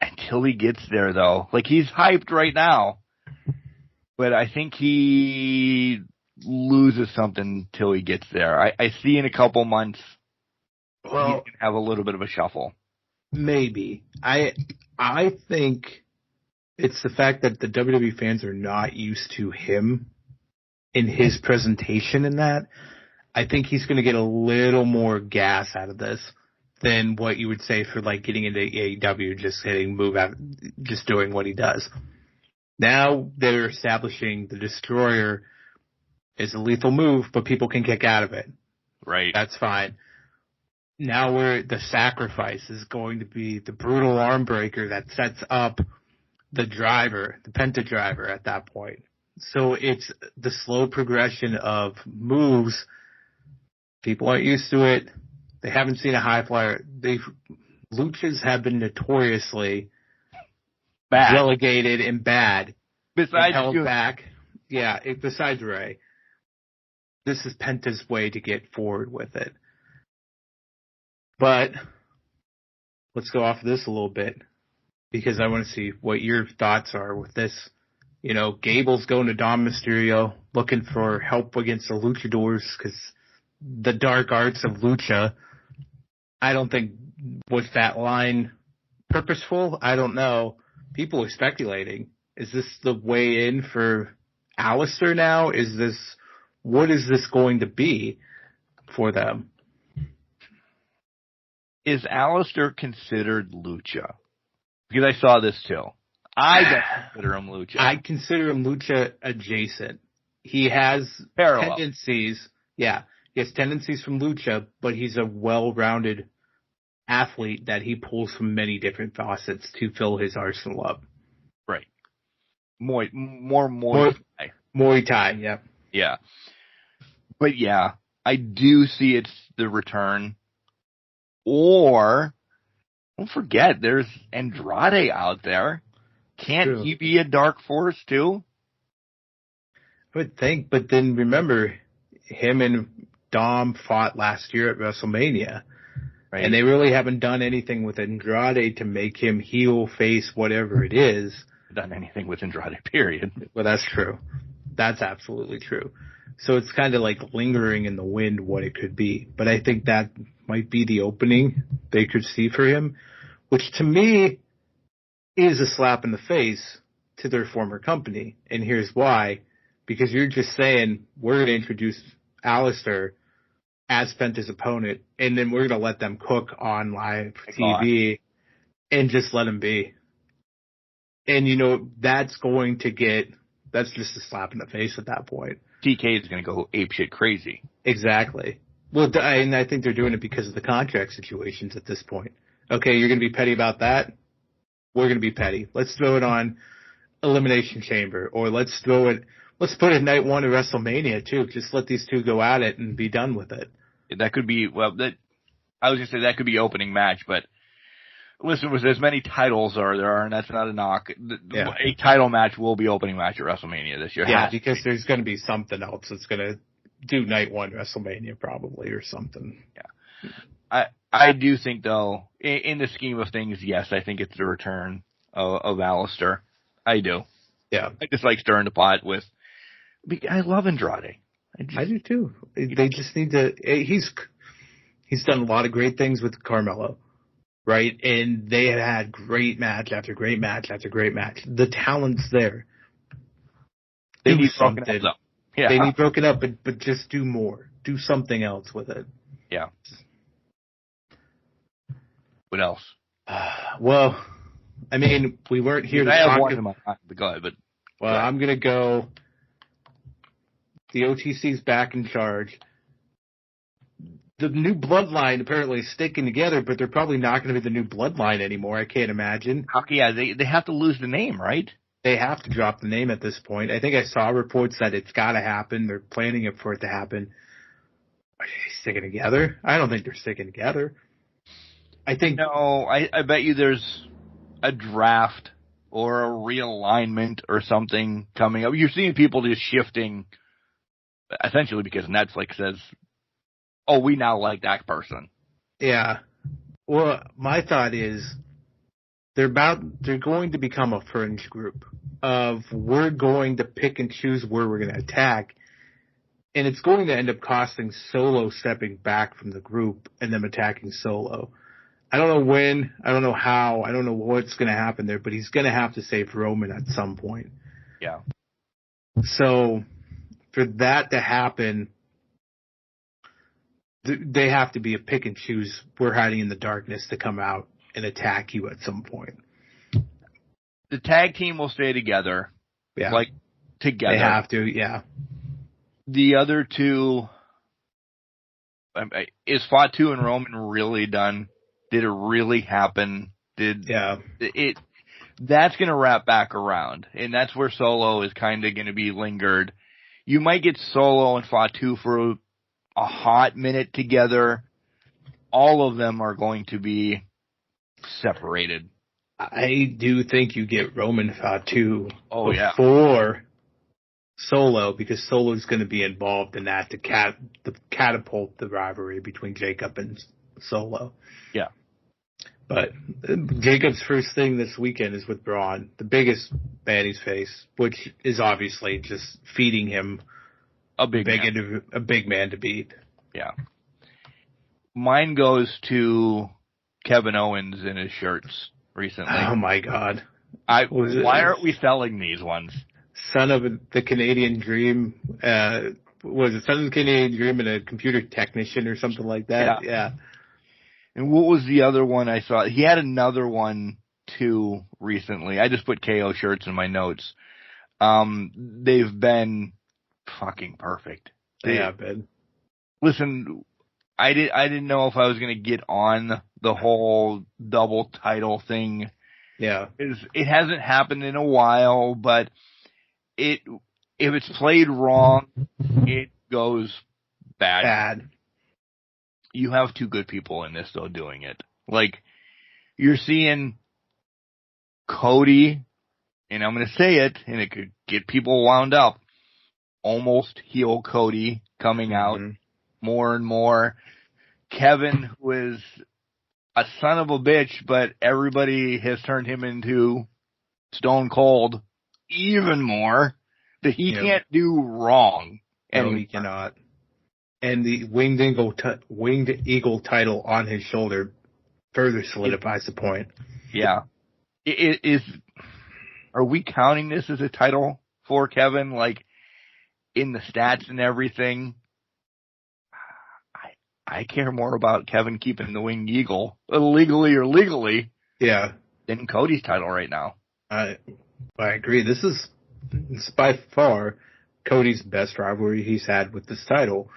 Until he gets there, though. Like, he's hyped right now. But I think he loses something till he gets there. I see in a couple months he can have a little bit of a shuffle. Maybe. I think it's the fact that the WWE fans are not used to him in his presentation in that. I think he's going to get a little more gas out of this than what you would say for like getting into AEW, just hitting move out, just doing what he does. Now they're establishing the Destroyer is a lethal move, but people can kick out of it. Right. That's fine. Now the sacrifice is going to be the brutal arm breaker that sets up the driver, the Penta driver at that point. So it's the slow progression of moves. People aren't used to it. They haven't seen a high flyer. Luchas have been notoriously bad, relegated and bad. Besides held back. Yeah, besides Ray. This is Penta's way to get forward with it. But let's go off of this a little bit because I want to see what your thoughts are with this. Gable's going to Dom Mysterio looking for help against the Luchadors because the dark arts of Lucha, I don't think was that line purposeful. I don't know. People are speculating. Is this the way in for Alistair now? What is this going to be for them? Is Alistair considered Lucha? Because I saw this too. I don't consider him Lucha. I consider him Lucha adjacent. He has parallel tendencies. Yeah. He has tendencies from lucha, but he's a well-rounded athlete that he pulls from many different facets to fill his arsenal up. Right. More Muay Thai. Muay Thai, yeah. Yeah. But yeah, I do see it's the return. Or, don't forget, there's Andrade out there. Can't he be a dark force too? I would think, but then remember, him and Dom fought last year at WrestleMania. Right. And they really haven't done anything with Andrade to make him heel, face, whatever it is. Done anything with Andrade, period. Well, that's true. That's absolutely true. So it's kind of like lingering in the wind what it could be. But I think that might be the opening they could see for him, which to me is a slap in the face to their former company. And here's why. Because you're just saying, we're going to introduce Alistair as Penta's opponent, and then we're going to let them cook on live TV and just let him be. And, that's just a slap in the face at that point. TK is going to go apeshit crazy. Exactly. Well, and I think they're doing it because of the contract situations at this point. Okay, you're going to be petty about that? We're going to be petty. Let's throw it on Elimination Chamber, or let's put it night one of WrestleMania too. Just let these two go at it and be done with it. That could be, I was going to say that could be opening match, but listen, with as many titles there are, and that's not a knock, a title match will be opening match at WrestleMania this year. Yeah, because there's going to be something else that's going to do night one WrestleMania probably or something. Yeah. I do think, though, in the scheme of things, yes, I think it's the return of Alistair. I do. Yeah. I just like stirring the pot with, I love Andrade. I do too. They just need to. He's done a lot of great things with Carmelo, right? And they had great match after great match after great match. The talent's there. They need broken up, though. Yeah. They need broken up, but just do more. Do something else with it. Yeah. What else? Well, I mean, we weren't here to talk. I have one in my mind, but go ahead. Well, I'm gonna go. The OTC's back in charge. The new bloodline apparently is sticking together, but they're probably not going to be the new bloodline anymore. I can't imagine. They have to lose the name, right? They have to drop the name at this point. I think I saw reports that it's got to happen. They're planning it for it to happen. Are they sticking together? I don't think they're sticking together. I think no. I bet you there's a draft or a realignment or something coming up. You're seeing people just shifting. Essentially because Netflix says, oh, we now like that person. Yeah. Well, my thought is they're going to become a fringe group of we're going to pick and choose where we're going to attack. And it's going to end up costing Solo stepping back from the group and them attacking Solo. I don't know when, I don't know how, I don't know what's going to happen there, but he's going to have to save Roman at some point. Yeah. So for that to happen, they have to be a pick and choose. We're hiding in the darkness to come out and attack you at some point. The tag team will stay together. Yeah. Like, together. They have to, yeah. The other two, is Fatu and Roman really done? Did it really happen? That's going to wrap back around. And that's where Solo is kind of going to be lingered. You might get Solo and Fatu for a hot minute together. All of them are going to be separated. I do think you get Roman Fatu before Solo, because Solo's going to be involved in that to catapult the rivalry between Jacob and Solo. Yeah. But Jacob's first thing this weekend is with Braun, the biggest baddie's face, which is obviously just feeding him a big man to beat. Yeah. Mine goes to Kevin Owens in his shirts recently. Oh my God. Why aren't we selling these ones? Son of the Canadian Dream, was it Son of the Canadian Dream and a computer technician or something like that? Yeah. And what was the other one I saw? He had another one too recently. I just put KO shirts in my notes. They've been fucking perfect. They have been. listen, I didn't know if I was going to get on the whole double title thing. Yeah. It hasn't happened in a while, but if it's played wrong, it goes bad. You have two good people in this, though, doing it. Like, you're seeing Cody, and I'm going to say it, and it could get people wound up, almost heel Cody coming out more and more. Kevin, who is a son of a bitch, but everybody has turned him into Stone Cold even more, that he can't do wrong. No, he cannot. And the Winged Eagle title on his shoulder further solidifies the point. Yeah. Are we counting this as a title for Kevin? Like, in the stats and everything? I care more about Kevin keeping the Winged Eagle, illegally or legally, than Cody's title right now. I agree. This is by far Cody's best rivalry he's had with this title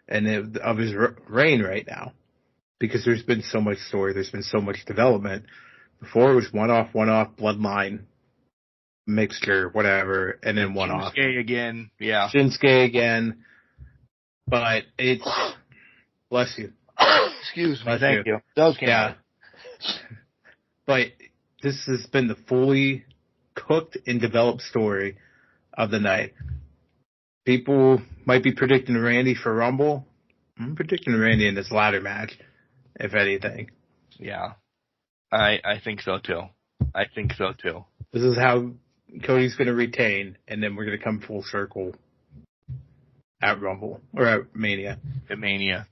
and of his reign right now, because there's been so much story, there's been so much development. Before it was one-off, bloodline, mixture, whatever, and then one-off. Shinsuke again, yeah. Shinsuke again, but it's... Bless you. Excuse me, thank you. Those came out. But this has been the fully cooked and developed story of the night. People might be predicting Randy for Rumble. I'm predicting Randy in this ladder match, if anything. Yeah. I think so too. This is how Cody's going to retain, and then we're going to come full circle at Rumble, or at Mania. At Mania.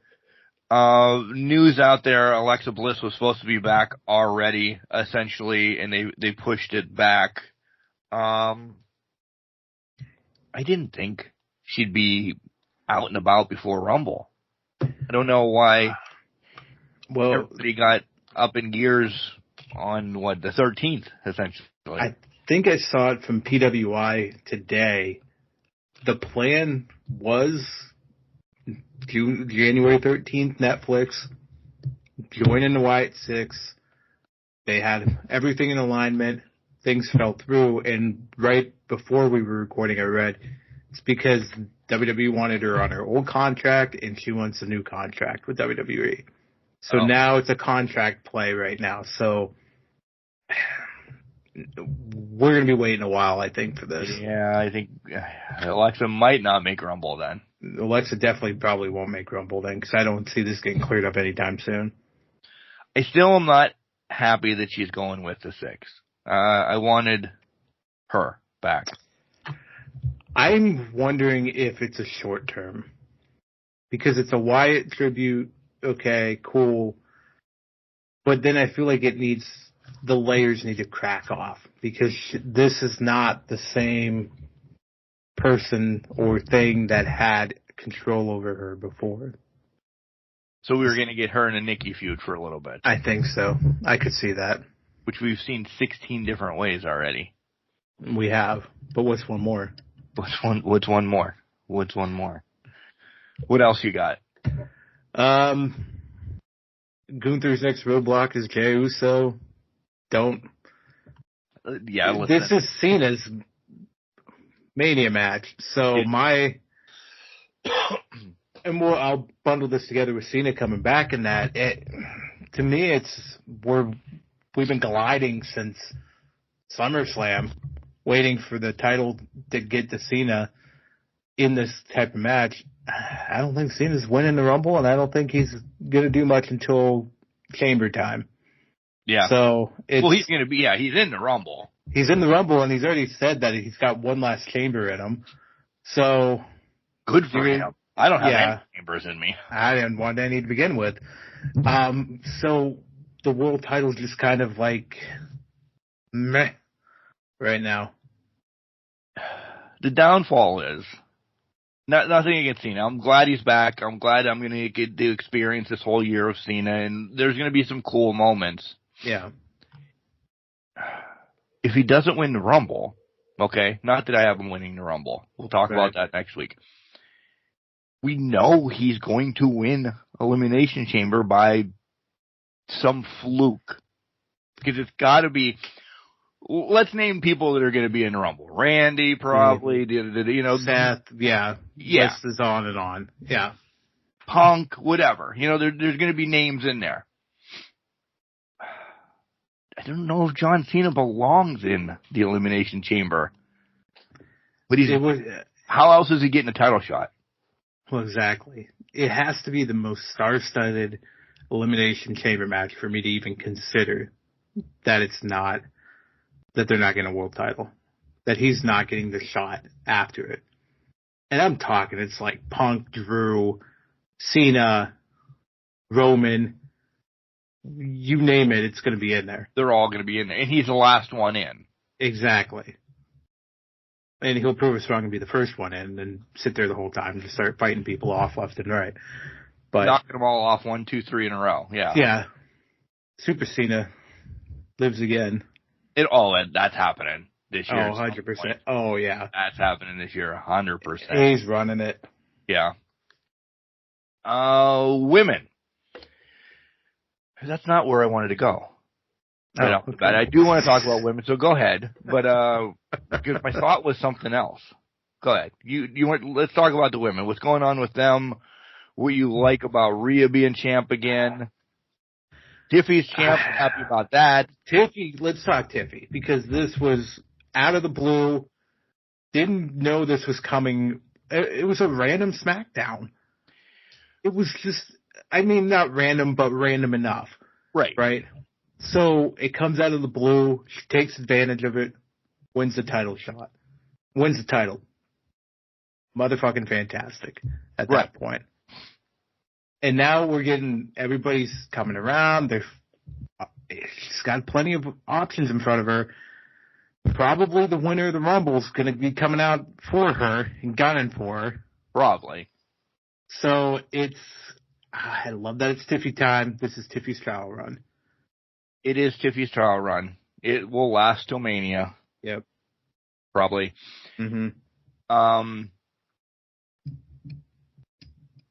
News out there, Alexa Bliss was supposed to be back already, essentially, and they pushed it back. I didn't think she'd be out and about before Rumble. I don't know why everybody got up in gears on, the 13th, essentially. I think I saw it from PWI today. The plan was January 13th, Netflix, joining the Wyatt Six. They had everything in alignment. Things fell through, and right before we were recording, I read it's because WWE wanted her on her old contract, and she wants a new contract with WWE. So now it's a contract play right now. So we're going to be waiting a while, I think, for this. Yeah, I think Alexa might not make Rumble then. Alexa definitely probably won't make Rumble then, because I don't see this getting cleared up anytime soon. I still am not happy that she's going with the Six. I wanted her back. I'm wondering if it's a short term, because it's a Wyatt tribute. Okay, cool. But then I feel like the layers need to crack off, because this is not the same person or thing that had control over her before. So we were going to get her in a Nikki feud for a little bit. I think so. I could see that. Which we've seen 16 different ways already. We have. But what's one more? What's one more? What else you got? Gunther's next roadblock is Jey Uso. Listen. This is Cena's Mania match. So I'll bundle this together with Cena coming back, and that to me we've been gliding since SummerSlam, waiting for the title to get to Cena in this type of match. I don't think Cena's winning the Rumble, and I don't think he's going to do much until Chamber time. Yeah. So he's going to be. Yeah, he's in the Rumble. He's in the Rumble, and he's already said that he's got one last chamber in him. So good for him. I don't have any chambers in me. I didn't want any to begin with. So the world title's just kind of like meh right now. The downfall is nothing against Cena. I'm glad he's back. I'm glad I'm going to get to experience this whole year of Cena, and there's going to be some cool moments. Yeah. If he doesn't win the Rumble, okay, not that I have him winning the Rumble. We'll talk about that next week. we know he's going to win Elimination Chamber by some fluke. Because it's got to be, let's name people that are going to be in the Rumble. Randy, probably, Seth, yeah. List is on and on. Yeah. Punk, whatever. There's going to be names in there. I don't know if John Cena belongs in the Elimination Chamber. But how else is he getting a title shot? Well, exactly. It has to be the most star-studded Elimination Chamber match for me to even consider that they're not getting a world title. That he's not getting the shot after it. And I'm talking, it's like Punk, Drew, Cena, Roman, you name it, it's going to be in there. They're all going to be in there. And he's the last one in. Exactly. And he'll prove us wrong and be the first one in and sit there the whole time and just start fighting people off left and right. But knocking them all off 1, 2, 3 in a row. Yeah. Yeah. Super Cena lives again. That's happening this year. Oh, 100%. Oh, yeah. That's happening this year, 100%. He's running it. Yeah. Women. That's not where I wanted to go. Right off the bat. I do want to talk about women, so go ahead. But because my thought was something else. Go ahead. Let's talk about the women. What's going on with them? What you like about Rhea being champ again? Tiffy's champ. Happy about that. Let's talk Tiffy, because this was out of the blue. Didn't know this was coming. It was a random SmackDown. It was just, not random, but random enough. Right. So it comes out of the blue. She takes advantage of it. Wins the title shot. Wins the title. Motherfucking fantastic at that point. And now we're getting, everybody's coming around. She's got plenty of options in front of her. Probably the winner of the Rumble is going to be coming out for her and gunning for her. Probably. So I love that it's Tiffy time. This is Tiffy's trial run. It is Tiffy's trial run. It will last till Mania. Yep. Probably. Mm-hmm.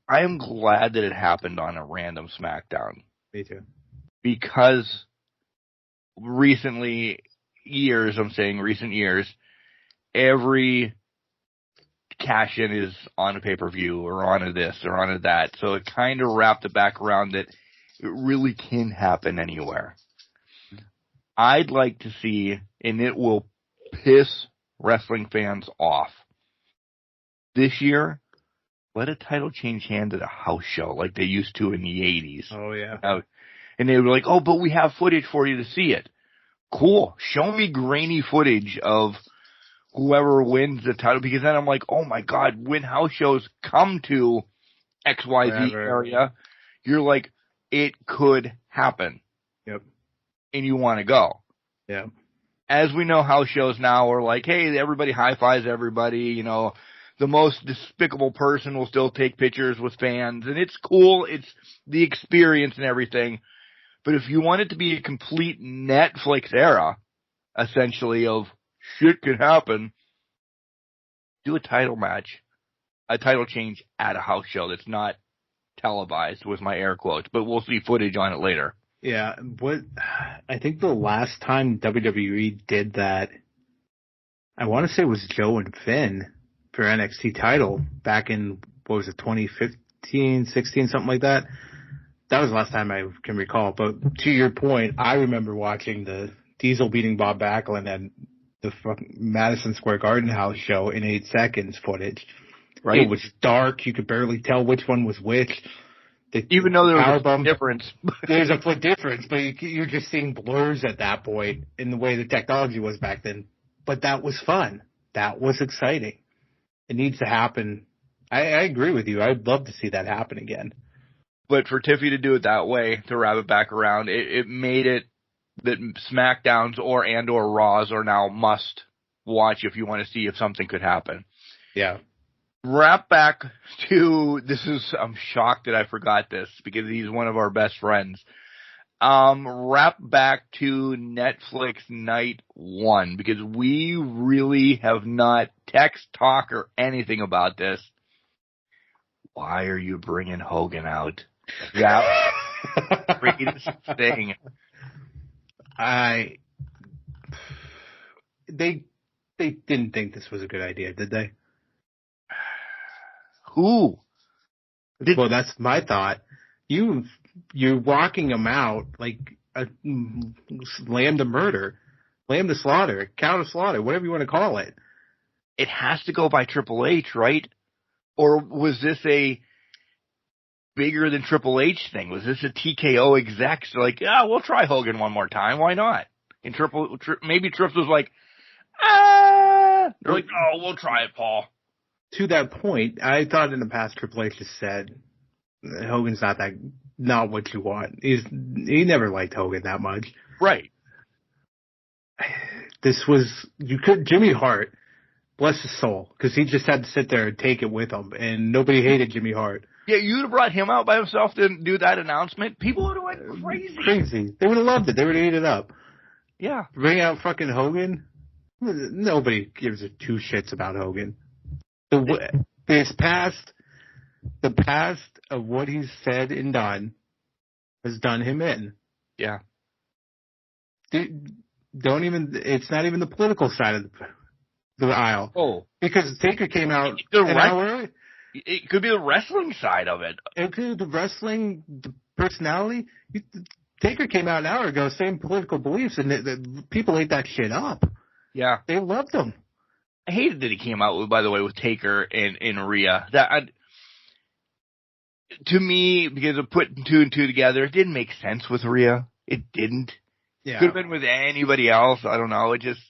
I am glad that it happened on a random SmackDown. Me too. Because recent years, every cash-in is on a pay-per-view or on a this or on a that. So it kind of wrapped it back around that it really can happen anywhere. I'd like to see, and it will piss wrestling fans off, this year, let a title change hands at a house show like they used to in the 80s. Oh, yeah. And they were like, oh, but we have footage for you to see it. Cool. Show me grainy footage of whoever wins the title, because then I'm like, oh, my God, when house shows come to XYZ area, you're like, it could happen. Yep. And you want to go. Yeah. As we know, house shows now are like, hey, everybody high-fives everybody, the most despicable person will still take pictures with fans, and it's cool. It's the experience and everything. But if you want it to be a complete Netflix era, essentially, of shit could happen, do a title match, a title change at a house show that's not televised, with my air quotes, but we'll see footage on it later. Yeah, I think the last time WWE did that, I want to say it was Joe and Finn for NXT title back in, 2015, 16, something like that. That was the last time I can recall. But to your point, I remember watching the Diesel beating Bob Backlund and the Madison Square Garden house show in 8 seconds footage. Right. It was dark. You could barely tell which one was which. Even though there was a difference. There's a foot difference, but you're just seeing blurs at that point in the way the technology was back then. But that was fun. That was exciting. It needs to happen. I agree with you. I'd love to see that happen again. But for Tiffy to do it that way, to wrap it back around, it made it that SmackDowns or Raws are now must watch if you want to see if something could happen. Yeah. Wrap back to, I'm shocked that I forgot this because he's one of our best friends. Wrap back to Netflix night 1 because we really have not text, talk, or anything about this. why are you bringing Hogan out? Yeah. Greatest thing. They didn't think this was a good idea, did they? Who? Well, that's my thought. You're walking him out like a lamb to murder, lamb to slaughter, cow to slaughter, whatever you want to call it. It has to go by Triple H, right? Or was this a bigger than Triple H thing? Was this a TKO execs like, yeah, we'll try Hogan one more time. Why not? And maybe Trips was like, they're like, oh, we'll try it, Paul. To that point, I thought in the past Triple H has said Hogan's not what you want. He never liked Hogan that much. Right. Jimmy Hart, bless his soul, because he just had to sit there and take it with him, and nobody hated Jimmy Hart. Yeah, you'd have brought him out by himself to do that announcement. People would have went crazy. Crazy. They would have loved it. They would have ate it up. Yeah. Bring out fucking Hogan. Nobody gives a two shits about Hogan. The past of what he's said and done has done him in. Yeah. It's not even the political side of the aisle. Oh. Because Taker came out an hour early. It could be the wrestling side of it. It could be the wrestling, the personality. Taker came out an hour ago, same political beliefs, and the people ate that shit up. Yeah. They loved him. I hated that he came out with, by the way, with Taker and Rhea. To me, because of putting two and two together, it didn't make sense with Rhea. It didn't. Yeah. Could have been with anybody else. I don't know. It just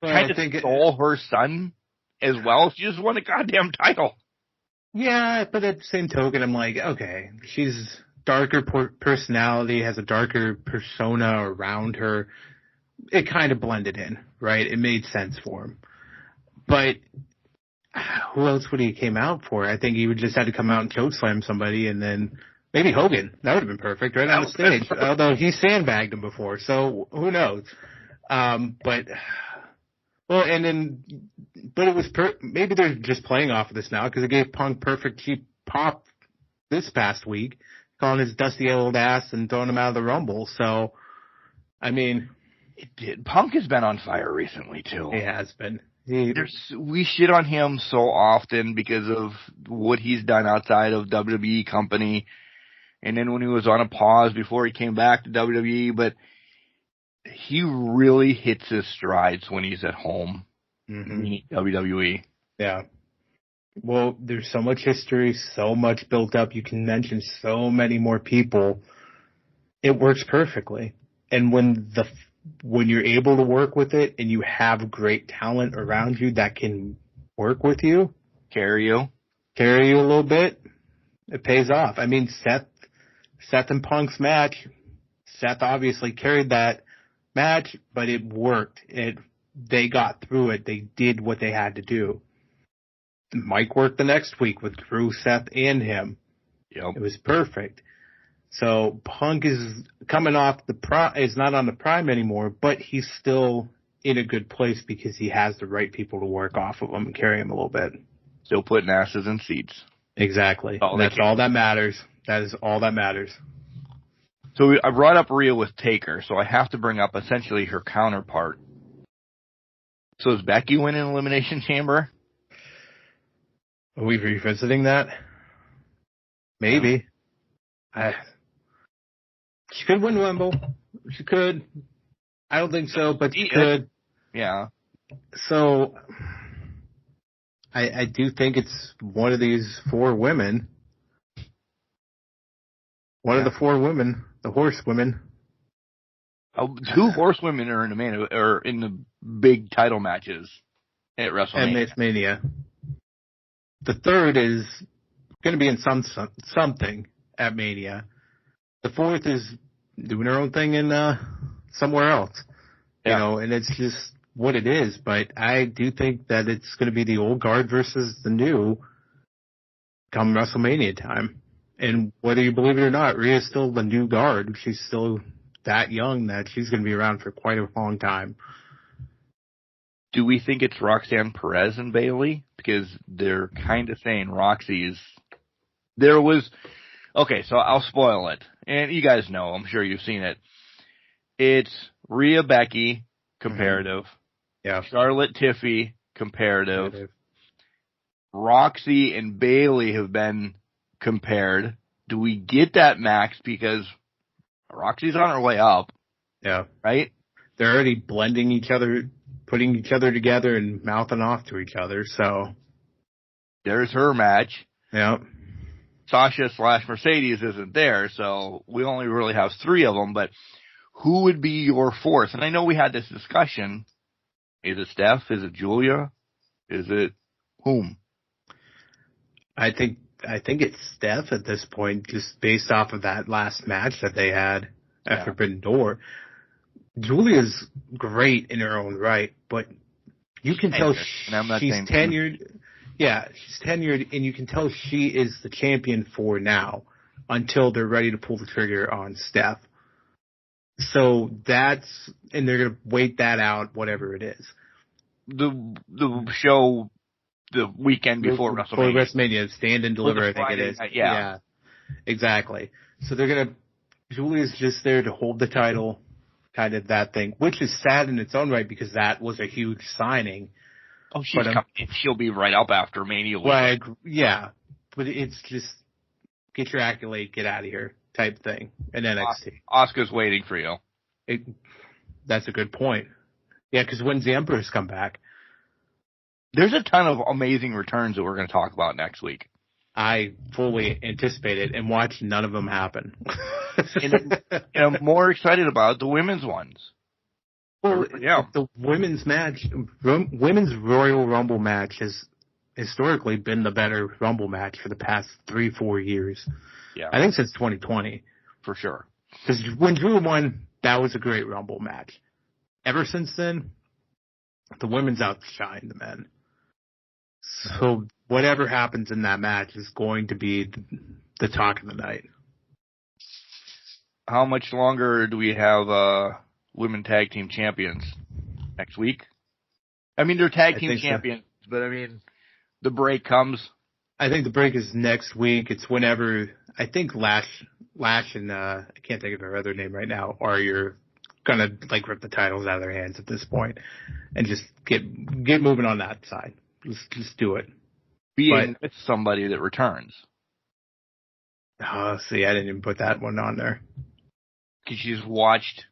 kind of stole her son as well. She just won a goddamn title. Yeah, but at the same token, I'm like, okay, she's darker personality, has a darker persona around her. It kind of blended in, right? It made sense for him. But who else would he came out for? I think he would just had to come out and chokeslam somebody, and then maybe Hogan. That would have been perfect, right on the stage. Although he sandbagged him before, so who knows? But it was maybe they're just playing off of this now because it gave Punk perfect cheap pop this past week, calling his dusty old ass and throwing him out of the Rumble. So, I mean, it did. Punk has been on fire recently too. He has been. We shit on him so often because of what he's done outside of WWE company, and then when he was on a pause before he came back to WWE, but he really hits his strides when he's at home. Mm-hmm. WWE. Yeah. Well, there's so much history, so much built up. You can mention so many more people. It works perfectly. And when you're able to work with it and you have great talent around you that can work with you, carry you a little bit, it pays off. I mean, Seth and Punk's match, Seth obviously carried that match, but it worked. They got through it. They did what they had to do. Mike worked the next week with Drew, Seth, and him. Yep. It was perfect. So Punk is coming off is not on the prime anymore, but he's still in a good place because he has the right people to work off of him and carry him a little bit. Still putting asses in seats. Exactly. That's all that matters. That is all that matters. So I brought up Rhea with Taker, so I have to bring up essentially her counterpart. So does Becky win an Elimination Chamber? Are we revisiting that? Maybe. She could win Rumble. She could. I don't think so, but she could. Yeah. So I do think it's one of these four women. One of the four women, the horsewomen. Two horsewomen are in the big title matches at WrestleMania. At Mania. The third is going to be in something at Mania. The fourth is doing her own thing in somewhere else. You know, and it's just what it is. But I do think that it's going to be the old guard versus the new come WrestleMania time. And whether you believe it or not, Rhea's still the new guard. She's still that young that she's going to be around for quite a long time. Do we think it's Roxanne Perez and Bayley? Because they're kind of saying Roxy is There was, okay, so I'll spoil it. And you guys know, I'm sure you've seen it. It's Rhea Becky, comparative. Yeah. Charlotte Tiffy, comparative. Roxy and Bailey have been compared. Do we get that, Max? Because Roxy's on her way up. Yeah. Right? They're already blending each other, putting each other together and mouthing off to each other, so. There's her match. Yeah. Sasha/Mercedes isn't there, so we only really have 3 of them, but who would be your 4th? And I know we had this discussion. Is it Steph? Is it Julia? Is it whom? I think it's Steph at this point, just based off of that last match that they had at Forbidden Door. Julia's great in her own right, but you can tell she's tenured. Yeah, she's tenured, and you can tell she is the champion for now until they're ready to pull the trigger on Steph. So and they're going to wait that out, whatever it is. The show the weekend before WrestleMania. Before WrestleMania, Stand and Deliver, I think it is. Yeah, exactly. So Julia's just there to hold the title, kind of that thing, which is sad in its own right because that was a huge signing. Oh, she'll be right up after Mania. Yeah, but it's just get your accolade, get out of here type thing. And NXT. Asuka's waiting for you. That's a good point. Yeah, because when's the Empress come back? There's a ton of amazing returns that we're going to talk about next week. I fully anticipate it and watch none of them happen. and I'm more excited about the women's ones. Well, the women's Royal Rumble match has historically been the better Rumble match for the past 3-4 years. Yeah. I think since 2020. For sure. Because when Drew won, that was a great Rumble match. Ever since then, the women's outshined the men. So whatever happens in that match is going to be the talk of the night. How much longer do we have women tag team champions? Next week? I mean, they're tag team champions, but I mean, the break comes. I think the break is next week. It's whenever, I think Lash and, I can't think of her other name right now, you're gonna, rip the titles out of their hands at this point and just get moving on that side. Just do it. Being with somebody that returns. Oh, see, I didn't even put that one on there. Because she's watched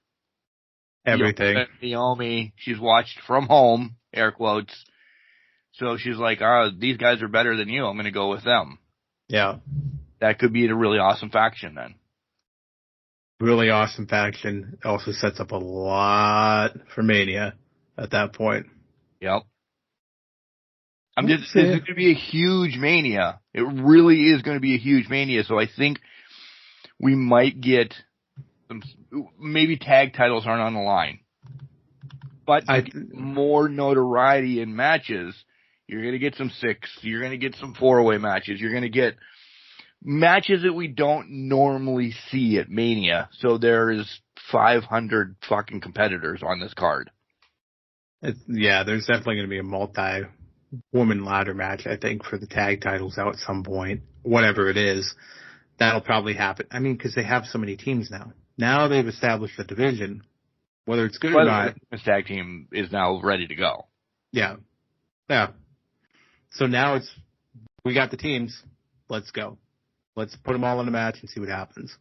everything. Naomi, she's watched from home, air quotes. So she's like, these guys are better than you. I'm going to go with them. Yeah. That could be a really awesome faction then. Really awesome faction. Also sets up a lot for Mania at that point. Yep. It's going to be a huge Mania. It really is going to be a huge Mania. So I think we might get maybe tag titles aren't on the line, but more notoriety in matches. You're going to get some 6. You're going to get some 4-way matches. You're going to get matches that we don't normally see at Mania. So there is 500 fucking competitors on this card. There's definitely going to be a multi-woman ladder match, I think, for the tag titles out at some point. Whatever it is, that'll probably happen. I mean, because they have so many teams now. Now they've established a division, whether it's good or not. This tag team is now ready to go. Yeah. Yeah. So now we got the teams. Let's go. Let's put them all in a match and see what happens.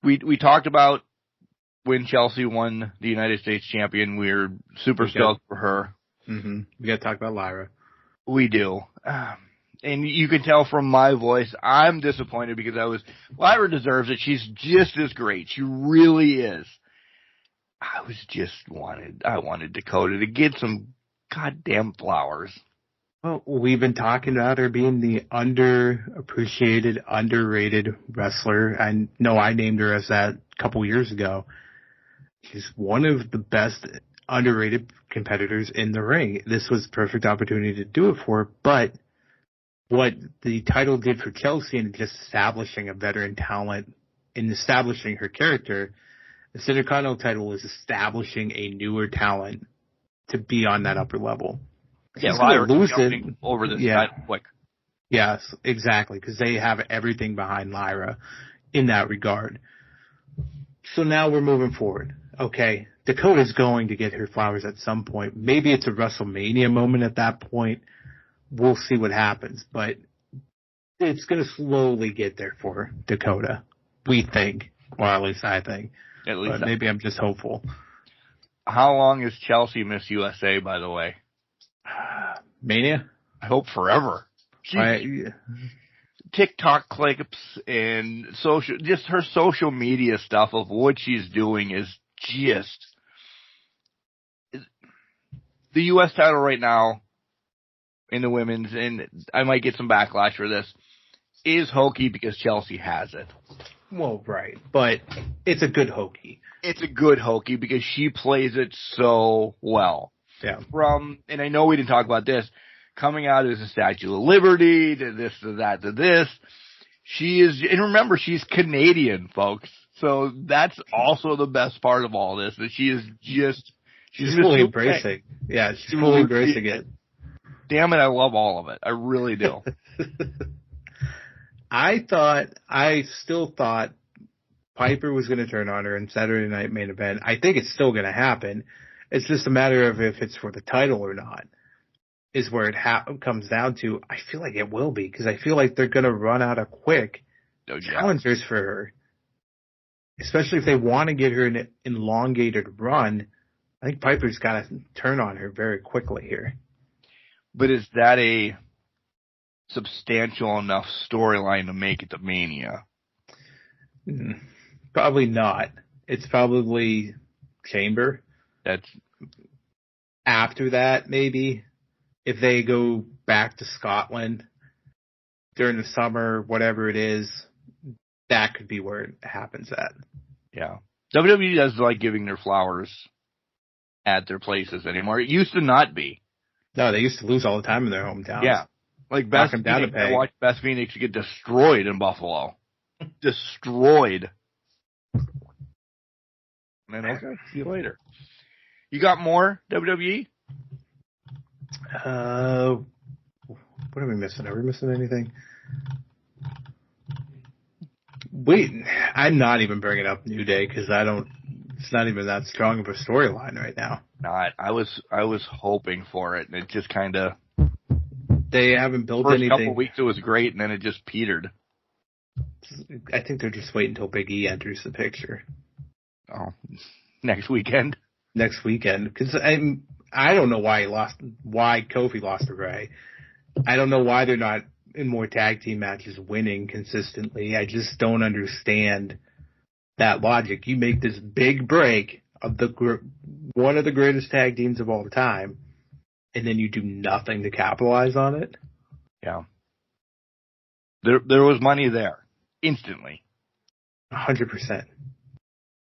We talked about when Chelsea won the United States champion. We're super stoked for her. Mm-hmm. We got to talk about Lyra. We do. And you can tell from my voice, I'm disappointed because Lyra deserves it. She's just as great. She really is. I wanted Dakota to get some goddamn flowers. Well, we've been talking about her being the underappreciated, underrated wrestler. I know I named her as that a couple years ago. She's one of the best underrated competitors in the ring. This was a perfect opportunity to do it for her, but what the title did for Chelsea in just establishing a veteran talent and establishing her character, the Intercontinental title is establishing a newer talent to be on that upper level. Yeah, Lyra lose it over this title quick. Yes, exactly, because they have everything behind Lyra in that regard. So now we're moving forward. Okay, Dakota's going to get her flowers at some point. Maybe it's a WrestleMania moment at that point. We'll see what happens, but it's going to slowly get there for Dakota, we think. Or at least I think. At least but maybe I'm just hopeful. How long is Chelsea Miss USA, by the way? Mania? I hope forever. TikTok clips and her social media stuff of what she's doing is just the U.S. title right now in the women's, and I might get some backlash for this, is hokey because Chelsea has it. Well, right, but it's a good hokey. It's a good hokey because she plays it so well. Yeah. And I know we didn't talk about this, coming out as a Statue of Liberty, to this, to that, to this. She is, and remember, she's Canadian, folks. So that's also the best part of all this, that she is just, she's fully embracing. Yeah, she's fully embracing it. Damn it, I love all of it. I really do. I still thought Piper was going to turn on her in Saturday Night Main Event. I think it's still going to happen. It's just a matter of if it's for the title or not, is where it comes down to. I feel like it will be, because I feel like they're going to run out of quick challengers for her, especially if they want to get her an elongated run. I think Piper's got to turn on her very quickly here. But is that a substantial enough storyline to make it to Mania? Probably not. It's probably Chamber. That's after that, maybe. If they go back to Scotland during the summer, whatever it is, that could be where it happens at. Yeah. WWE doesn't like giving their flowers at their places anymore. It used to not be. No, they used to lose all the time in their hometowns. Yeah. Like Beth Phoenix, I watched Beth Phoenix get destroyed in Buffalo. Destroyed. Man, okay, see you later. You got more WWE? What are we missing? Are we missing anything? Wait, I'm not even bringing up New Day because it's not even that strong of a storyline right now. Not. I was hoping for it, and it just kind of. They haven't built anything. First couple of weeks it was great, and then it just petered. I think they're just waiting until Big E enters the picture. Oh, next weekend. Next weekend, because I don't know why Kofi lost to Ray. I don't know why they're not in more tag team matches winning consistently. I just don't understand that logic. You make this big break of one of the greatest tag teams of all time, and then you do nothing to capitalize on it. Yeah. There was money there instantly. 100%.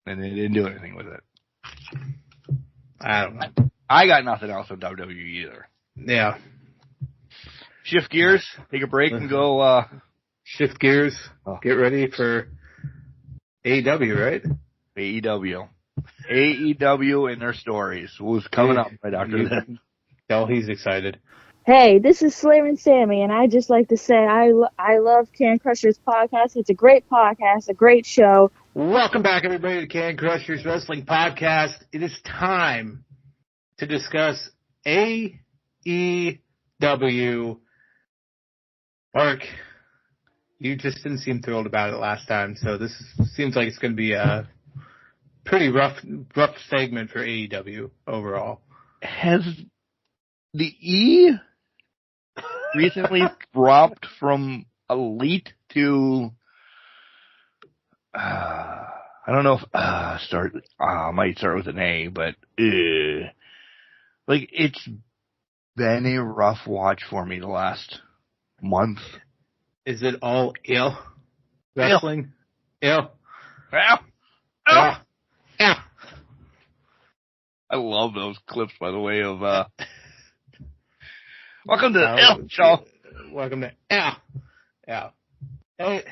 And they didn't do anything with it. I don't know. I got nothing else on WWE either. Yeah. Shift gears, take a break, and go. Shift gears. Get ready for AEW, right? AEW and their stories. Who's coming up right after this? Tell he's excited. Hey, this is Slayer and Sammy, and I'd just like to say I love Can Crushers podcast. It's a great podcast, a great show. Welcome back, everybody, to Can Crushers Wrestling Podcast. It is time to discuss AEW. Mark, you just didn't seem thrilled about it last time, so this seems like it's going to be a pretty rough segment for AEW overall. Has the E recently dropped from elite to I don't know if might start with an A, but like it's been a rough watch for me the last month. Is it all ill wrestling? Ill. Yeah. I love those clips, by the way, of welcome to the L show. Welcome to L. Hey.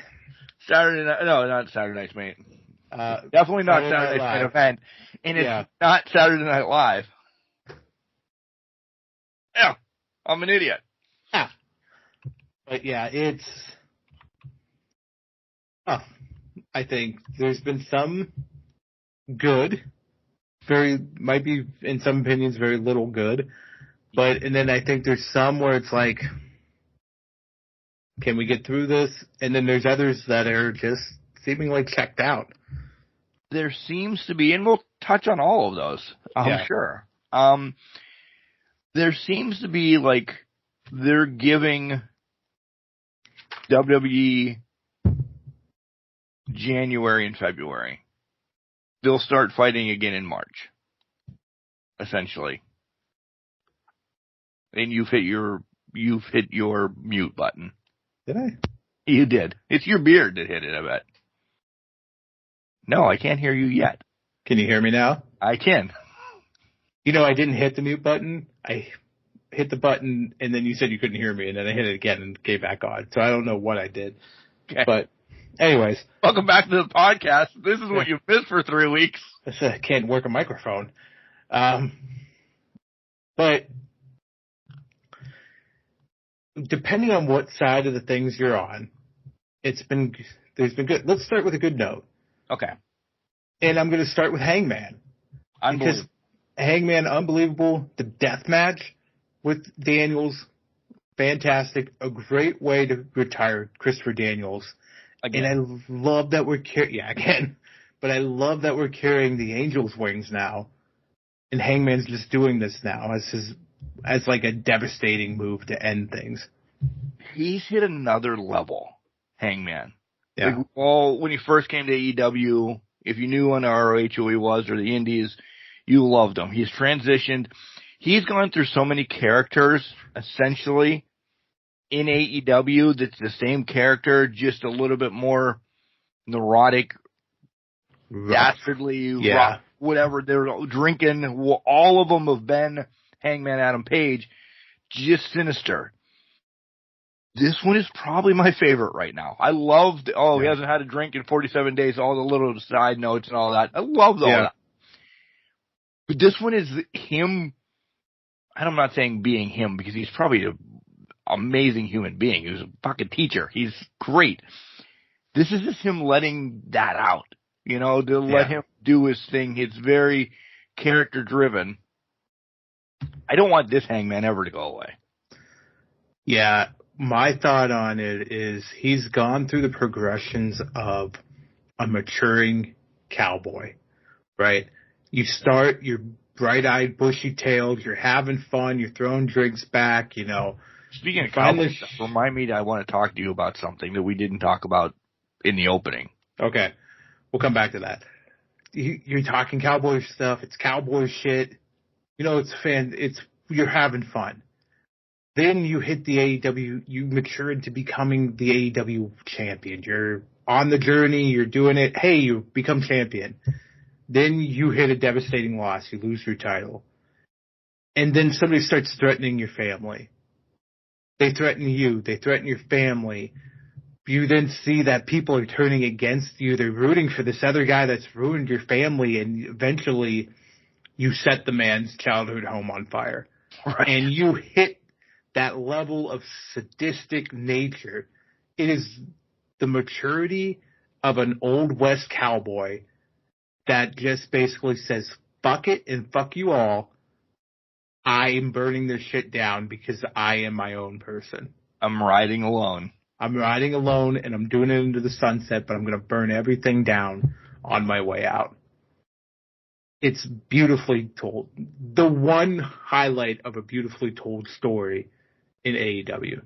Saturday night, no, not Saturday night's mate. Definitely not Saturday night's main event, and it's not Saturday Night Live. Yeah, I'm an idiot. Yeah. But yeah, it's tough. I think there's been some good, might be in some opinions very little good, and then I think there's some where it's like, can we get through this? And then there's others that are just seemingly checked out. There seems to be, and we'll touch on all of those, I'm sure. There seems to be, like, they're giving WWE January and February. They'll start fighting again in March, essentially. And you've hit your mute button. Did I? You did. It's your beard that hit it, I bet. No, I can't hear you yet. Can you hear me now? I can. You know, I didn't hit the mute button. I hit the button, and then you said you couldn't hear me, and then I hit it again and gave back on. So I don't know what I did. Okay. But anyways. Welcome back to the podcast. This is what you missed for 3 weeks. I can't work a microphone. But depending on what side of the things you're on, there's been good. Let's start with a good note. Okay. And I'm going to start with Hangman. Because Hangman, unbelievable. The death match with Daniels, fantastic. A great way to retire Christopher Daniels. Again. And I love that we're But I love that we're carrying the Angels' wings now. And Hangman's just doing this now as like a devastating move to end things. He's hit another level, Hangman. Yeah. Like, when he first came to AEW, if you knew on ROH who he was or the Indies, you loved him. He's transitioned. He's gone through so many characters, essentially, in AEW that's the same character, just a little bit more neurotic, dastardly, rough, whatever. They're drinking. All of them have been Hangman Adam Page, just sinister. This one is probably my favorite right now. I loved, he hasn't had a drink in 47 days, all the little side notes and all that. I loved all that. But this one is him, and I'm not saying being him because he's probably an amazing human being. He was a fucking teacher. He's great. This is just him letting that out, to let him do his thing. It's very character driven. I don't want this Hangman ever to go away. Yeah. My thought on it is he's gone through the progressions of a maturing cowboy, right? You start, you're bright-eyed, bushy-tailed, you're having fun, you're throwing drinks back, Speaking of cowboy stuff, remind me that I want to talk to you about something that we didn't talk about in the opening. Okay. We'll come back to that. You're talking cowboy stuff. It's cowboy shit. You're having fun. Then you hit the AEW, you mature into becoming the AEW champion. You're on the journey, you're doing it. Hey, you become champion. Then you hit a devastating loss, you lose your title. And then somebody starts threatening your family. They threaten you, they threaten your family. You then see that people are turning against you. They're rooting for this other guy that's ruined your family, and eventually you set the man's childhood home on fire. Right. And you hit that level of sadistic nature. It is the maturity of an old West cowboy that just basically says, fuck it and fuck you all. I am burning this shit down because I am my own person. I'm riding alone. I'm riding alone and I'm doing it into the sunset, but I'm going to burn everything down on my way out. It's beautifully told. The one highlight of a beautifully told story in AEW.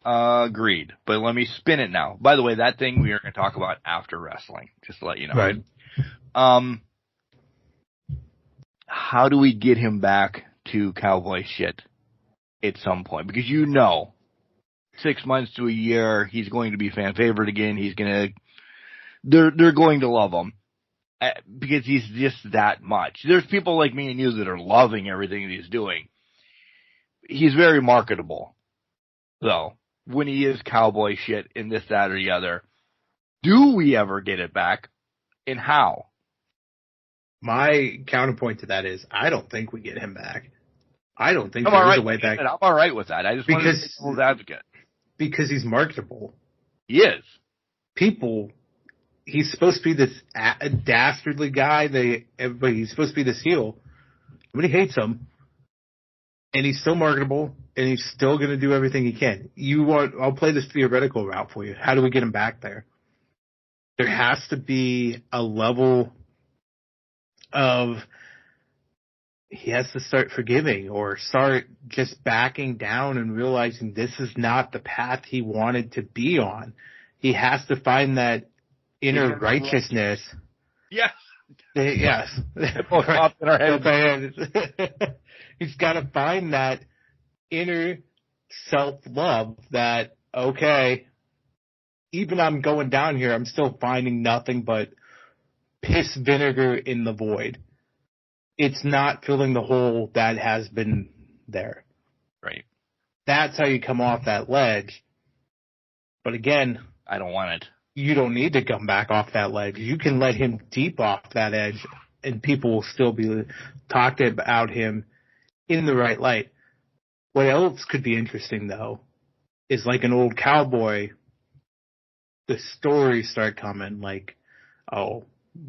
Agreed. But let me spin it now. By the way, that thing we are going to talk about after wrestling, just to let you know. Right. How do we get him back to cowboy shit at some point? Because 6 months to a year, he's going to be fan favorite again. They're going to love him because he's just that much. There's people like me and you that are loving everything that he's doing. He's very marketable, though, when he is cowboy shit in this, that, or the other. Do we ever get it back, and how? My counterpoint to that is I don't think we get him back. I don't think I'm there all is right. a way back. I'm all right with that. I just want to be devil's advocate. Because he's marketable. He is. He's supposed to be this dastardly guy. He's supposed to be this heel. Everybody hates him. And he's still marketable, and he's still going to do everything he can. I'll play this theoretical route for you. How do we get him back there? There has to be a level of, he has to start forgiving or start just backing down and realizing this is not the path he wanted to be on. He has to find that inner righteousness. Yes. Yes. Both popped in our heads. He's got to find that inner self-love that, okay, even I'm going down here, I'm still finding nothing but piss vinegar in the void. It's not filling the hole that has been there. Right. That's how you come off that ledge. But again, I don't want it. You don't need to come back off that ledge. You can let him deep off that edge, and people will still be talking about him in the right light. What else could be interesting, though, is like an old cowboy, the stories start coming like, oh,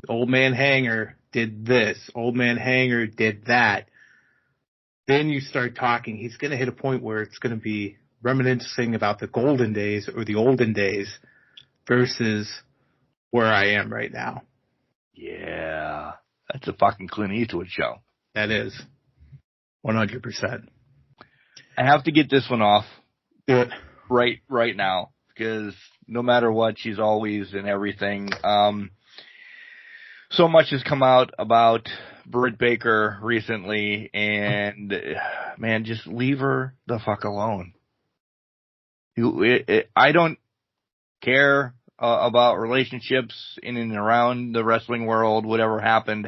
old man Hanger did this, old man Hanger did that. Then you start talking. He's going to hit a point where it's going to be reminiscing about the golden days or the olden days versus where I am right now. Yeah. That's a fucking Clint Eastwood show. That is. 100%. I have to get this one off. Do it. Right now. Because no matter what, she's always in everything. So much has come out about Britt Baker recently, and man, just leave her the fuck alone. I don't care about relationships in and around the wrestling world. Whatever happened.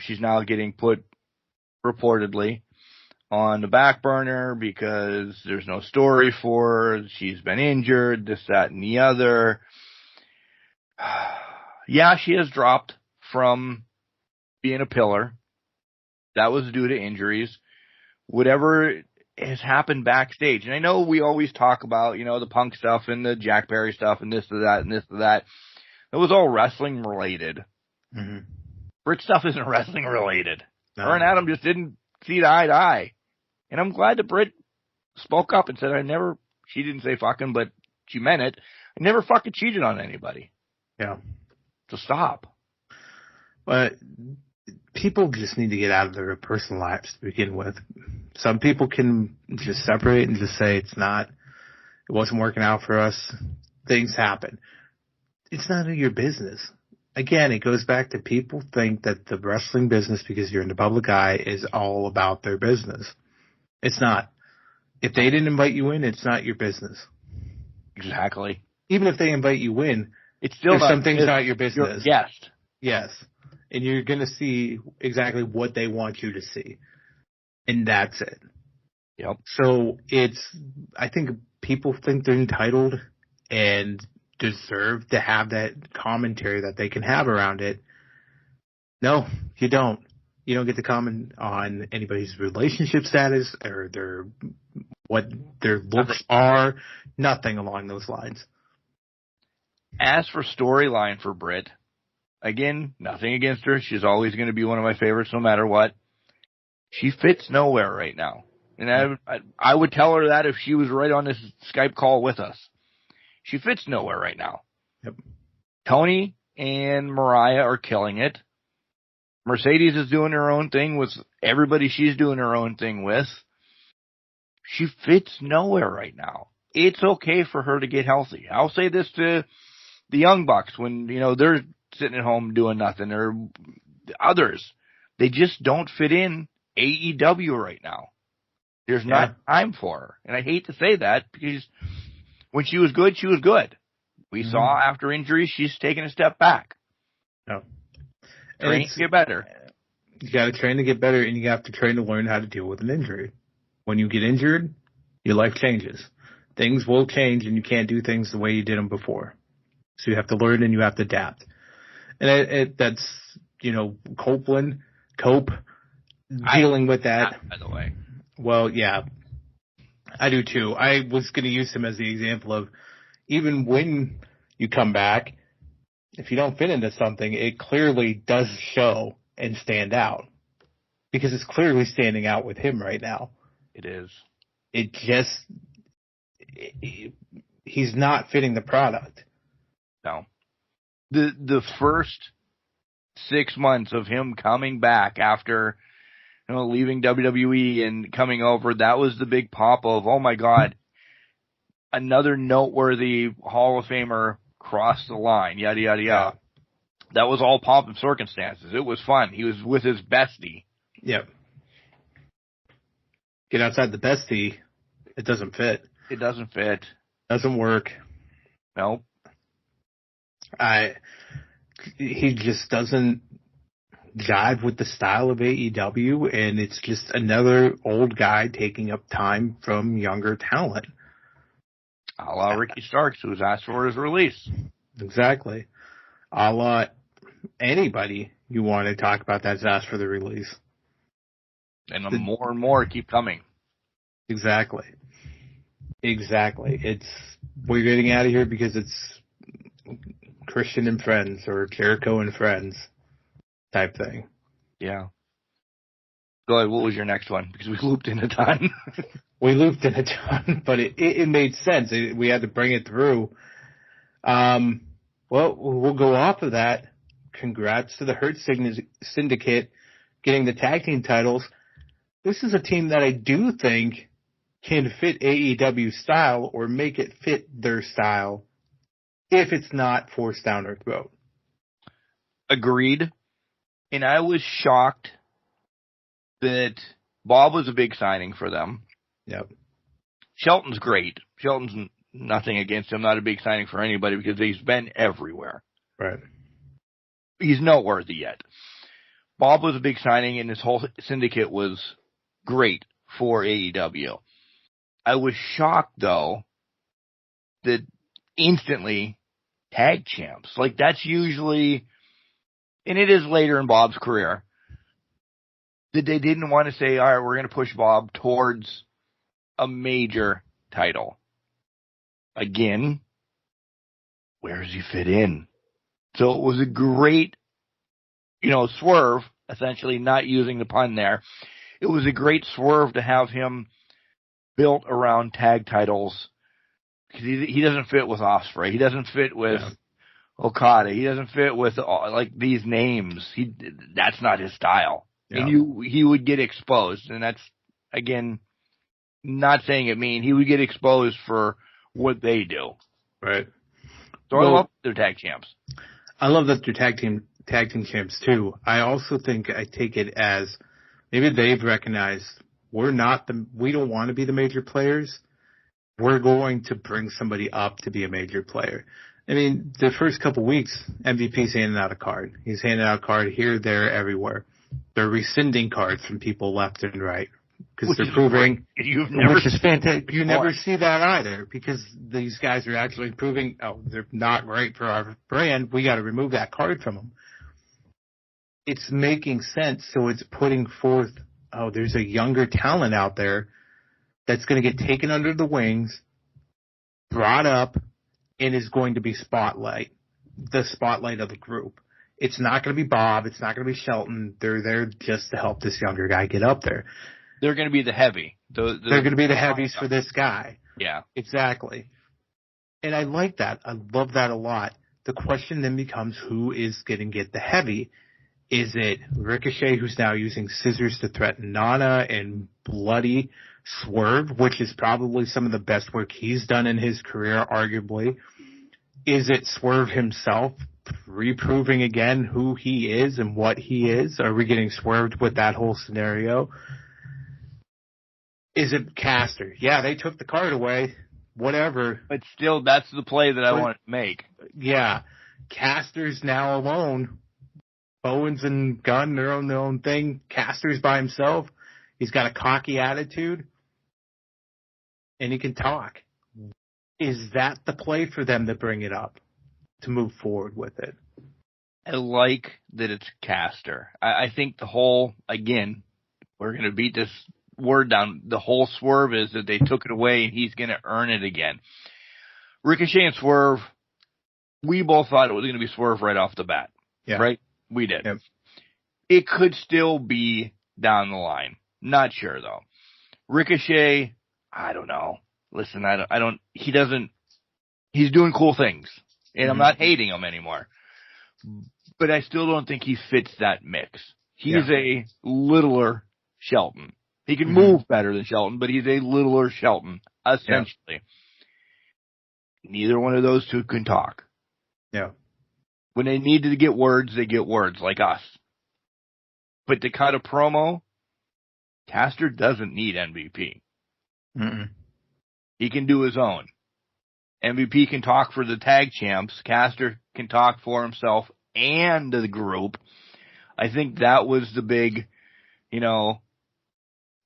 She's now getting put reportedly on the back burner because there's no story for her. She's been injured, this, that, and the other. Yeah, she has dropped from being a pillar. That was due to injuries. Whatever has happened backstage. And I know we always talk about, the Punk stuff and the Jack Perry stuff and this to that and this to that. It was all wrestling related. Mm-hmm. Britt stuff isn't wrestling related. No. Her and Adam just didn't see eye to eye. And I'm glad that Britt spoke up and said, she didn't say fucking, but she meant it. I never fucking cheated on anybody. Yeah. So stop. But people just need to get out of their personal lives to begin with. Some people can just separate and just say it wasn't working out for us. Things happen. It's none of your business. Again, it goes back to people think that the wrestling business, because you're in the public eye, is all about their business. It's not. If they didn't invite you in, it's not your business. Exactly. Even if they invite you in, it's still some things not your business. Your guest. Yes. And you're going to see exactly what they want you to see. And that's it. Yep. So I think people think they're entitled and deserve to have that commentary that they can have around it. No, you don't. You don't get to comment on anybody's relationship status or what their looks are. Nothing along those lines. As for storyline for Britt, again, nothing against her. She's always going to be one of my favorites no matter what. She fits nowhere right now. And I would tell her that if she was right on this Skype call with us. She fits nowhere right now. Yep. Tony and Mariah are killing it. Mercedes is doing her own thing with everybody she's doing her own thing with. She fits nowhere right now. It's okay for her to get healthy. I'll say this to the Young Bucks when, they're sitting at home doing nothing, or others. They just don't fit in AEW right now. There's not time for her. And I hate to say that because when she was good, she was good. We saw after injuries, she's taken a step back. No. Train to get better. You got to train to get better, and you have to train to learn how to deal with an injury. When you get injured, your life changes. Things will change, and you can't do things the way you did them before. So you have to learn and you have to adapt. And that's, Cope, dealing with that. By the way. Well, yeah, I do too. I was going to use him as the example of even when you come back, if you don't fit into something, it clearly does show and stand out. Because it's clearly standing out with him right now. It is. It just, he's not fitting the product. No. The first 6 months of him coming back after, leaving WWE and coming over, that was the big pop of, oh my God, another noteworthy Hall of Famer crossed the line, yada, yada, yada. That was all pomp and circumstances. It was fun. He was with his bestie. Yep. Get outside the bestie, it doesn't fit. It doesn't fit. Doesn't work. Nope. He just doesn't jive with the style of AEW, and it's just another old guy taking up time from younger talent. A la Ricky Starks, who was asked for his release. Exactly. A la anybody you want to talk about that's asked for the release. And more and more keep coming. Exactly. We're getting out of here because it's Christian and Friends or Jericho and Friends type thing. Yeah. Go ahead. What was your next one? Because we looped in a ton. We looped in a ton, but it made sense. We had to bring it through. Well, we'll go off of that. Congrats to the Hurt Syndicate getting the tag team titles. This is a team that I do think can fit AEW style or make it fit their style if it's not forced down their throat. Agreed. And I was shocked that Bob was a big signing for them. Yep. Shelton's great. Shelton's nothing against him, not a big signing for anybody because he's been everywhere. Right. He's noteworthy yet. Bob was a big signing and his whole syndicate was great for AEW. I was shocked though that instantly tag champs, like that's usually, and it is later in Bob's career, that they didn't want to say, all right, we're going to push Bob towards a major title. Again, where does he fit in? So it was a great, swerve, essentially, not using the pun there. It was a great swerve to have him built around tag titles. Because he doesn't fit with Ospreay. He doesn't fit with Okada. He doesn't fit with, these names. That's not his style. Yeah. And he would get exposed. And that's, again, not saying it mean. He would get exposed for what they do. Right. So I love their tag champs. I love that they're tag team champs too. I also think I take it as maybe they've recognized we don't want to be the major players. We're going to bring somebody up to be a major player. I mean, the first couple weeks, MVP's handing out a card. He's handing out a card here, there, everywhere. They're rescinding cards from people left and right. Because they're proving, which is fantastic. You never see that either because these guys are actually proving, they're not right for our brand. We got to remove that card from them. It's making sense. So it's putting forth, there's a younger talent out there that's going to get taken under the wings, brought up, and is going to be the spotlight of the group. It's not going to be Bob. It's not going to be Shelton. They're there just to help this younger guy get up there. They're going to be the heavy. They're going to be the heavies for this guy. Yeah. Exactly. And I like that. I love that a lot. The question then becomes who is going to get the heavy? Is it Ricochet, who's now using scissors to threaten Nana and bloody Swerve, which is probably some of the best work he's done in his career, arguably? Is it Swerve himself reproving again who he is and what he is? Are we getting swerved with that whole scenario? Is it Caster? Yeah, they took the card away. Whatever. But still, that's the play that I wanted to make. Yeah. Caster's now alone. Bowens and Gunn, they're on their own thing. Caster's by himself. He's got a cocky attitude. And he can talk. Is that the play for them to bring it up? To move forward with it? I like that it's Caster. I think the whole, again, We're going to beat this word down. The whole swerve is that they took it away and he's going to earn it again. Ricochet and Swerve, we both thought it was going to be Swerve right off the bat. Yeah. Right? We did. Yep. It could still be down the line. Not sure, though. Ricochet, I don't know. Listen, he's doing cool things. And I'm not hating him anymore. But I still don't think he fits that mix. He's a littler Shelton. He can move better than Shelton, but he's a littler Shelton, essentially. Yeah. Neither one of those two can talk. Yeah. When they need to get words, they get words, like us. But to cut a promo, Caster doesn't need MVP. He can do his own. MVP can talk for the tag champs. Caster can talk for himself and the group. I think that was the big,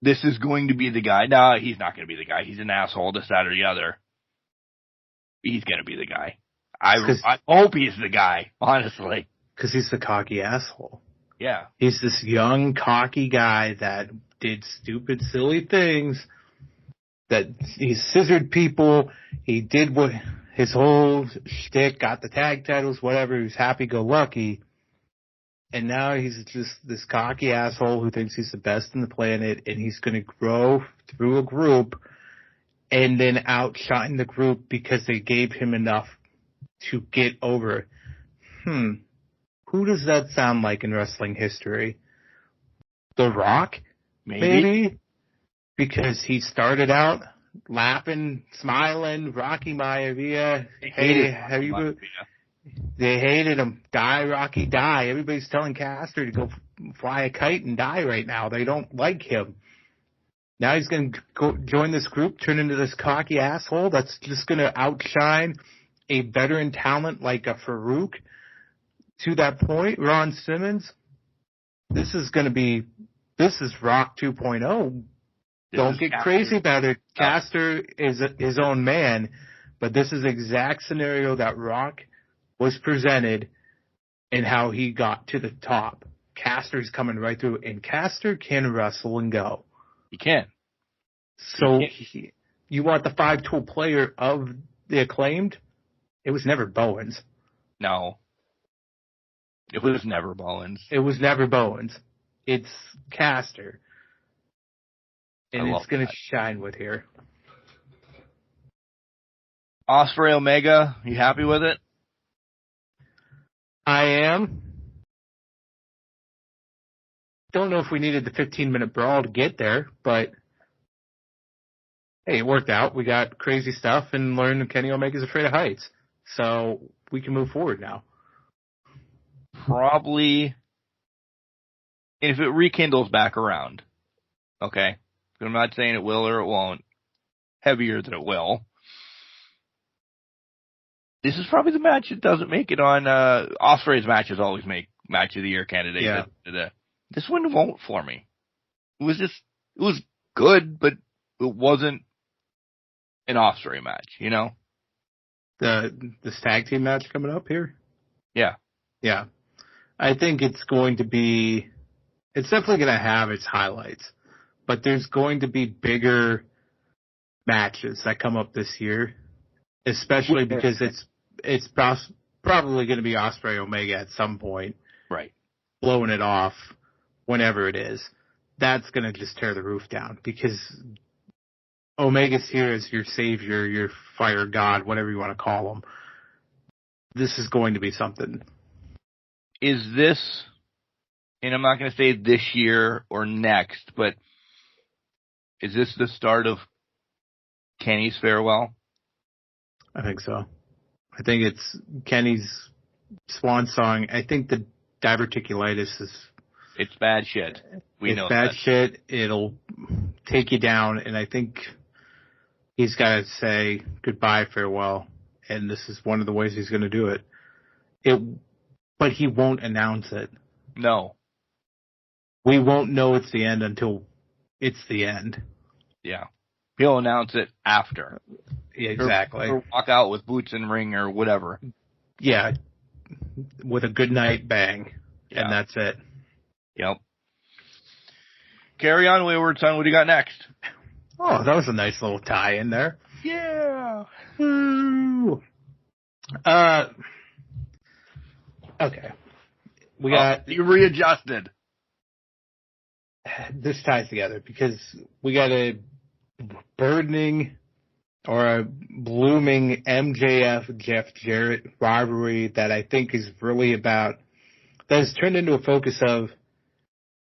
this is going to be the guy. No, he's not going to be the guy. He's an asshole, this, that, or the other. He's going to be the guy. I hope he's the guy, honestly. Because he's the cocky asshole. Yeah. He's this young, cocky guy that did stupid, silly things. That he scissored people. He did what his whole shtick, got the tag titles, whatever. He was happy-go-lucky. And now he's just this cocky asshole who thinks he's the best in the planet, and he's going to grow through a group and then outshine the group because they gave him enough to get over. Who does that sound like in wrestling history? The Rock? Maybe? Because he started out laughing, smiling, Rocky Maivia. They hated him. Die, Rocky, die. Everybody's telling Caster to go fly a kite and die right now. They don't like him. Now he's going to go join this group, turn into this cocky asshole that's just going to outshine a veteran talent like a Farouk. To that point, Ron Simmons, this is Rock 2.0. Don't get crazy about it. Caster is his own man, but this is the exact scenario that Rock was presented and how he got to the top. Caster's coming right through, and Caster can wrestle and go. He can. So you want the 5-tool player of the Acclaimed? It was never Bowens. No. It was never Bowens. It was never Bowens. It's Caster. And it's going to shine with here. Ospreay Omega, you happy with it? I am. Don't know if we needed the 15-minute brawl to get there, but hey, it worked out. We got crazy stuff and learned Kenny Omega's afraid of heights. So we can move forward now. Probably, if it rekindles back around, okay? I'm not saying it will or it won't. Heavier than it will. This is probably the match that doesn't make it on. Ospreay's matches always make match of the year candidate. Yeah. This one won't for me. It was good, but it wasn't an Ospreay match, This tag team match coming up here? Yeah. Yeah. I think it's definitely going to have its highlights, but there's going to be bigger matches that come up this year, especially because it's probably going to be Ospreay Omega at some point. Right. Blowing it off whenever it is. That's going to just tear the roof down because Omega's here as your savior, your fire god, whatever you want to call him. This is going to be something. Is this, and I'm not going to say this year or next, but is this the start of Kenny's farewell? I think so. I think it's Kenny's swan song. I think the diverticulitis is... It's bad shit. It's bad shit. It'll take you down, and I think he's got to say goodbye, farewell, and this is one of the ways he's going to do it. But he won't announce it. No. We won't know it's the end until it's the end. Yeah. He'll announce it after. Yeah, exactly. Or walk out with boots and ring or whatever. Yeah. With a good night bang. Yeah. And that's it. Yep. carry on, Wayward Son. What do you got next? Oh, that was a nice little tie in there. Yeah. Woo. Okay. We got you readjusted. This ties together because we got a burdening or a blooming MJF Jeff Jarrett rivalry that I think is really that has turned into a focus of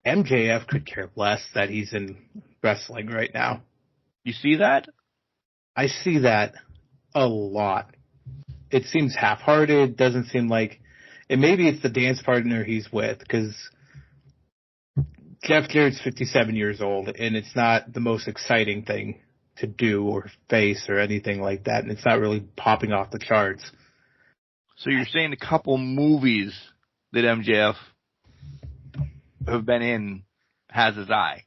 MJF could care less that he's in wrestling right now. You see that? I see that a lot. It seems half-hearted, doesn't seem like, and maybe it's the dance partner he's with, because Jeff Jarrett's 57 years old, and it's not the most exciting thing to do or face or anything like that, and it's not really popping off the charts. So you're saying a couple movies that MJF have been in has his eye?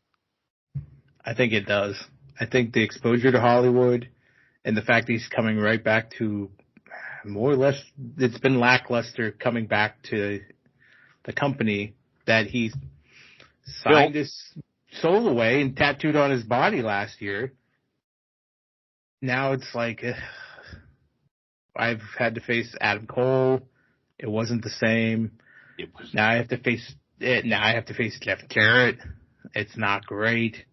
I think it does. I think the exposure to Hollywood and the fact that he's coming right back to more or less, it's been lackluster coming back to the company that he signed his soul away and tattooed on his body last year. Now it's like, I've had to face Adam Cole. It wasn't the same. Now I have to face Jeff Jarrett. It's not great.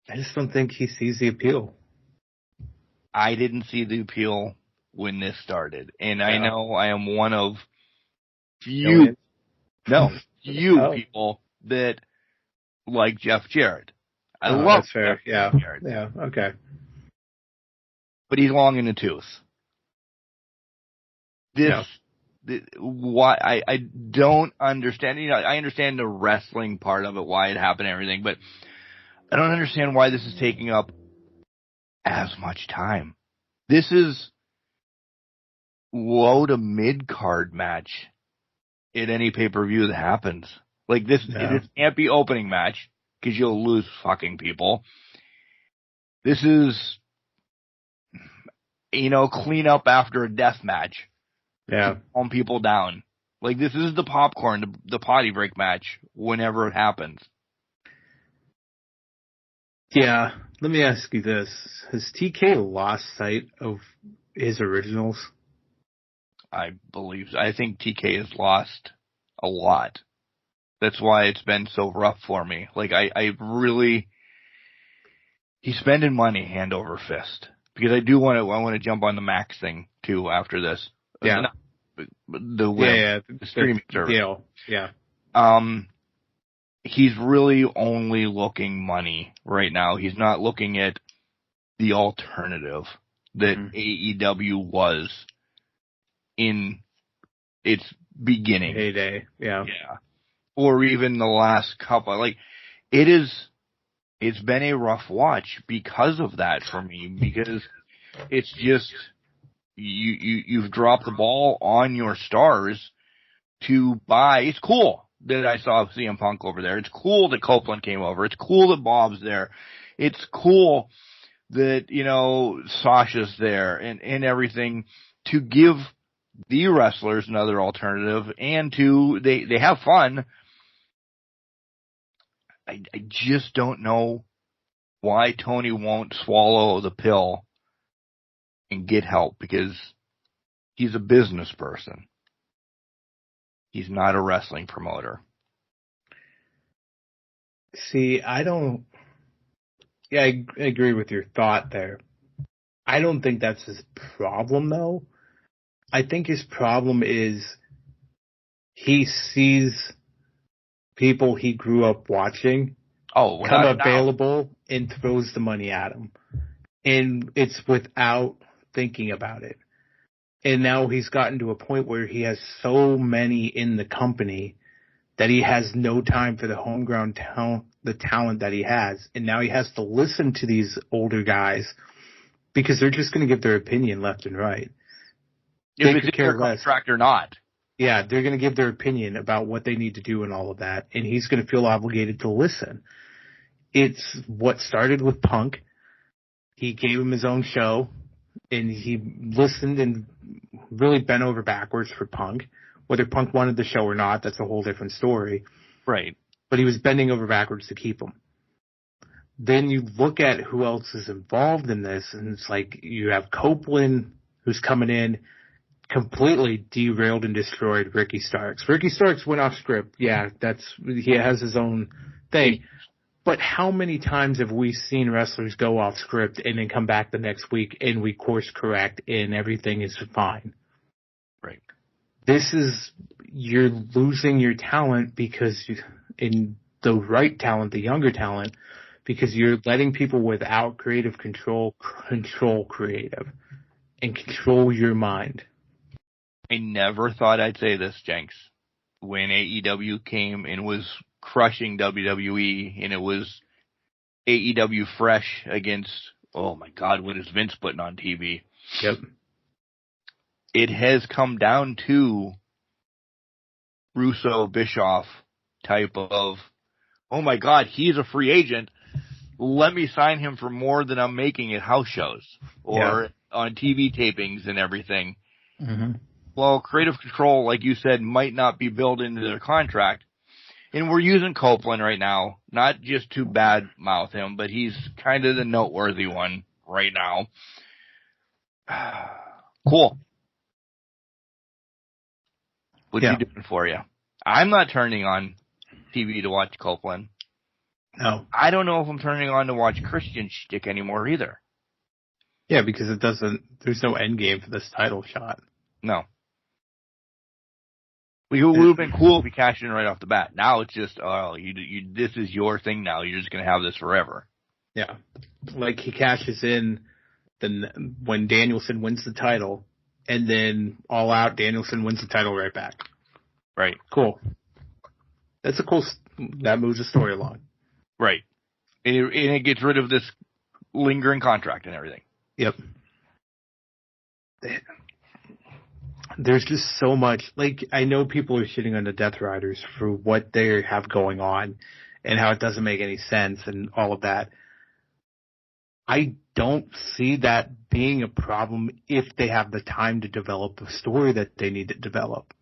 I just don't think he sees the appeal. I didn't see the appeal when this started. And I know I am one of few people that like Jeff Jarrett. I love that's fair. Jeff Jarrett. Yeah, okay. But he's long in the tooth. Why I don't understand. You know, I understand the wrestling part of it, why it happened and everything, but I don't understand why this is taking up as much time. This is low to mid card match in any pay-per-view that happens. Like this can't be opening match because you'll lose fucking people. This is, clean up after a death match. Yeah. Calm people down. Like this is the popcorn, the potty break match whenever it happens. Yeah. Let me ask you this. Has TK lost sight of his originals? I think TK has lost a lot. That's why it's been so rough for me. Like he's spending money hand over fist. Because I want to jump on the Max thing too after this. Yeah. The streaming service. Yeah. He's really only looking money right now. He's not looking at the alternative that AEW was in its beginning. Heyday. Yeah. Yeah. Or even the last couple. Like, it's been a rough watch because of that for me, because it's just, you've dropped the ball on your stars to buy. It's cool that I saw CM Punk over there. It's cool that Copeland came over. It's cool that Bob's there. It's cool that, Sasha's there and everything, to give the wrestlers another alternative and they have fun. I just don't know why Tony won't swallow the pill and get help, because he's a business person. He's not a wrestling promoter. See, I agree with your thought there. I don't think that's his problem, though. I think his problem is he sees people he grew up watching come available and throws the money at him. And it's without thinking about it. And now he's gotten to a point where he has so many in the company that he has no time for the homegrown talent, the talent that he has. And now he has to listen to these older guys because they're just going to give their opinion left and right. If it's their contract or not. Yeah, they're going to give their opinion about what they need to do and all of that. And he's going to feel obligated to listen. It's what started with Punk. He gave him his own show, and he listened and really bent over backwards for Punk. Whether Punk wanted the show or not, that's a whole different story. Right. But he was bending over backwards to keep him. then you look at who else is involved in this, and it's like you have Copeland, who's coming in, completely derailed and destroyed Ricky Starks. Ricky Starks went off script. Yeah, he has his own thing. But how many times have we seen wrestlers go off script and then come back the next week and we course correct and everything is fine? Right. You're losing your talent because in the right talent, the younger talent, because you're letting people without creative control creative and control your mind. I never thought I'd say this, Jenks. When AEW came and was crushing WWE, and it was AEW Fresh against, oh my God, what is Vince putting on TV? Yep. It has come down to Russo Bischoff type of, oh my God, he's a free agent. Let me sign him for more than I'm making at house shows or on TV tapings and everything. Mm-hmm. Well, creative control, like you said, might not be built into their contract. And we're using Copeland right now, not just to badmouth him, but he's kind of the noteworthy one right now. Cool. What's he doing for you? I'm not turning on TV to watch Copeland. No. I don't know if I'm turning on to watch Christian shtick anymore either. Yeah, because there's no end game for this title shot. No. It would have been cool if we cashed in right off the bat. Now it's just, this is your thing now. You're just going to have this forever. Yeah. Like he cashes in when Danielson wins the title, and then All Out, Danielson wins the title right back. Right. Cool. That's that moves the story along. Right. And it gets rid of this lingering contract and everything. Yep. There's just so much. Like, I know people are shitting on the Death Riders for what they have going on and how it doesn't make any sense and all of that. I don't see that being a problem if they have the time to develop the story that they need to develop.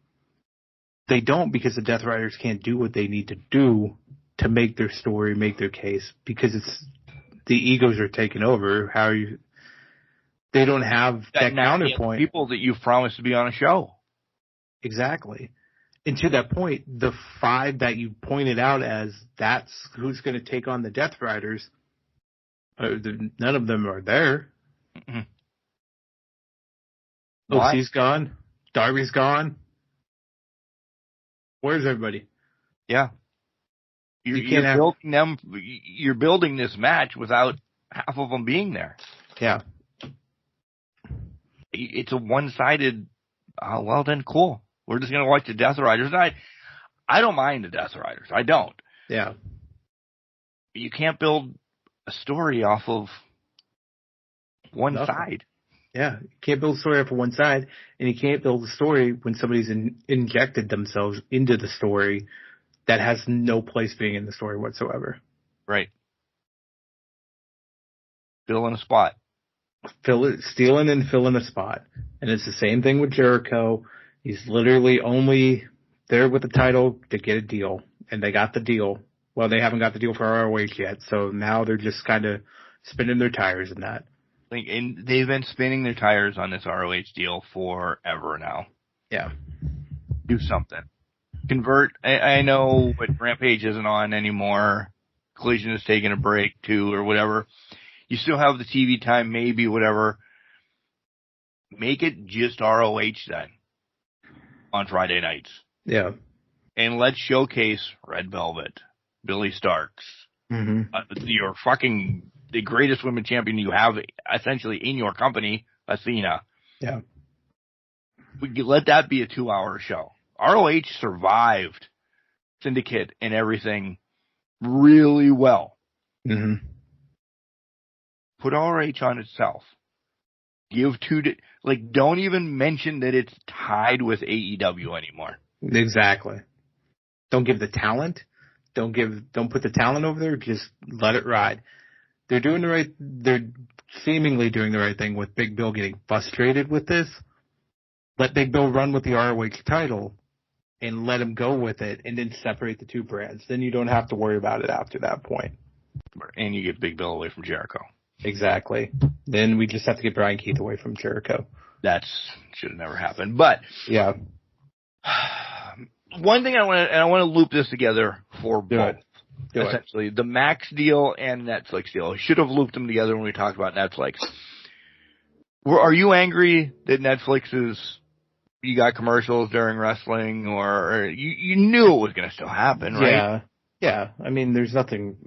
They don't, because the Death Riders can't do what they need to do to make their story, make their case, because the egos are taking over. They don't have that counterpoint. People that you've promised to be on a show. Exactly. And to that point, the 5 that you pointed out as that's who's going to take on the Death Riders, none of them are there. Mm-hmm. OC's gone. Darby's gone. Where's everybody? Yeah. You're building this match without half of them being there. Yeah. It's a one-sided, well then cool. We're just going to watch the Death Riders. I don't mind the Death Riders. I don't. Yeah. You can't build a story off of one side. Yeah. You can't build a story off of one side, and you can't build a story when somebody's injected themselves into the story that has no place being in the story whatsoever. Right. Fill in a spot. Stealing and filling a spot. And it's the same thing with Jericho. He's literally only there with the title to get a deal. And they got the deal. Well, they haven't got the deal for ROH yet, so now they're just kind of spinning their tires in that. And they've been spinning their tires on this ROH deal forever now. Yeah. Do something. Convert. I know, but Rampage isn't on anymore. Collision is taking a break too, or whatever. You still have the TV time, maybe, whatever. Make it just ROH then on Friday nights. Yeah. And let's showcase Red Velvet, Billy Starks, your the greatest women champion you have essentially in your company, Athena. Yeah. Let that be a 2-hour show. ROH survived Syndicate and everything really well. Mm-hmm. Put ROH on itself. Give don't even mention that it's tied with AEW anymore. Exactly. Don't give the talent. Don't put the talent over there. Just let it ride. They're seemingly doing the right thing with Big Bill getting frustrated with this. Let Big Bill run with the ROH title and let him go with it and then separate the two brands. Then you don't have to worry about it after that point. And you get Big Bill away from Jericho. Exactly. Then we just have to get Brian Keith away from Jericho. Should have never happened. But yeah, one thing I want to loop this together for both. Essentially, the Max deal and Netflix deal. I should have looped them together when we talked about Netflix. Are you angry that you got commercials during wrestling, or you knew it was going to still happen, right? Yeah. I mean, there's nothing.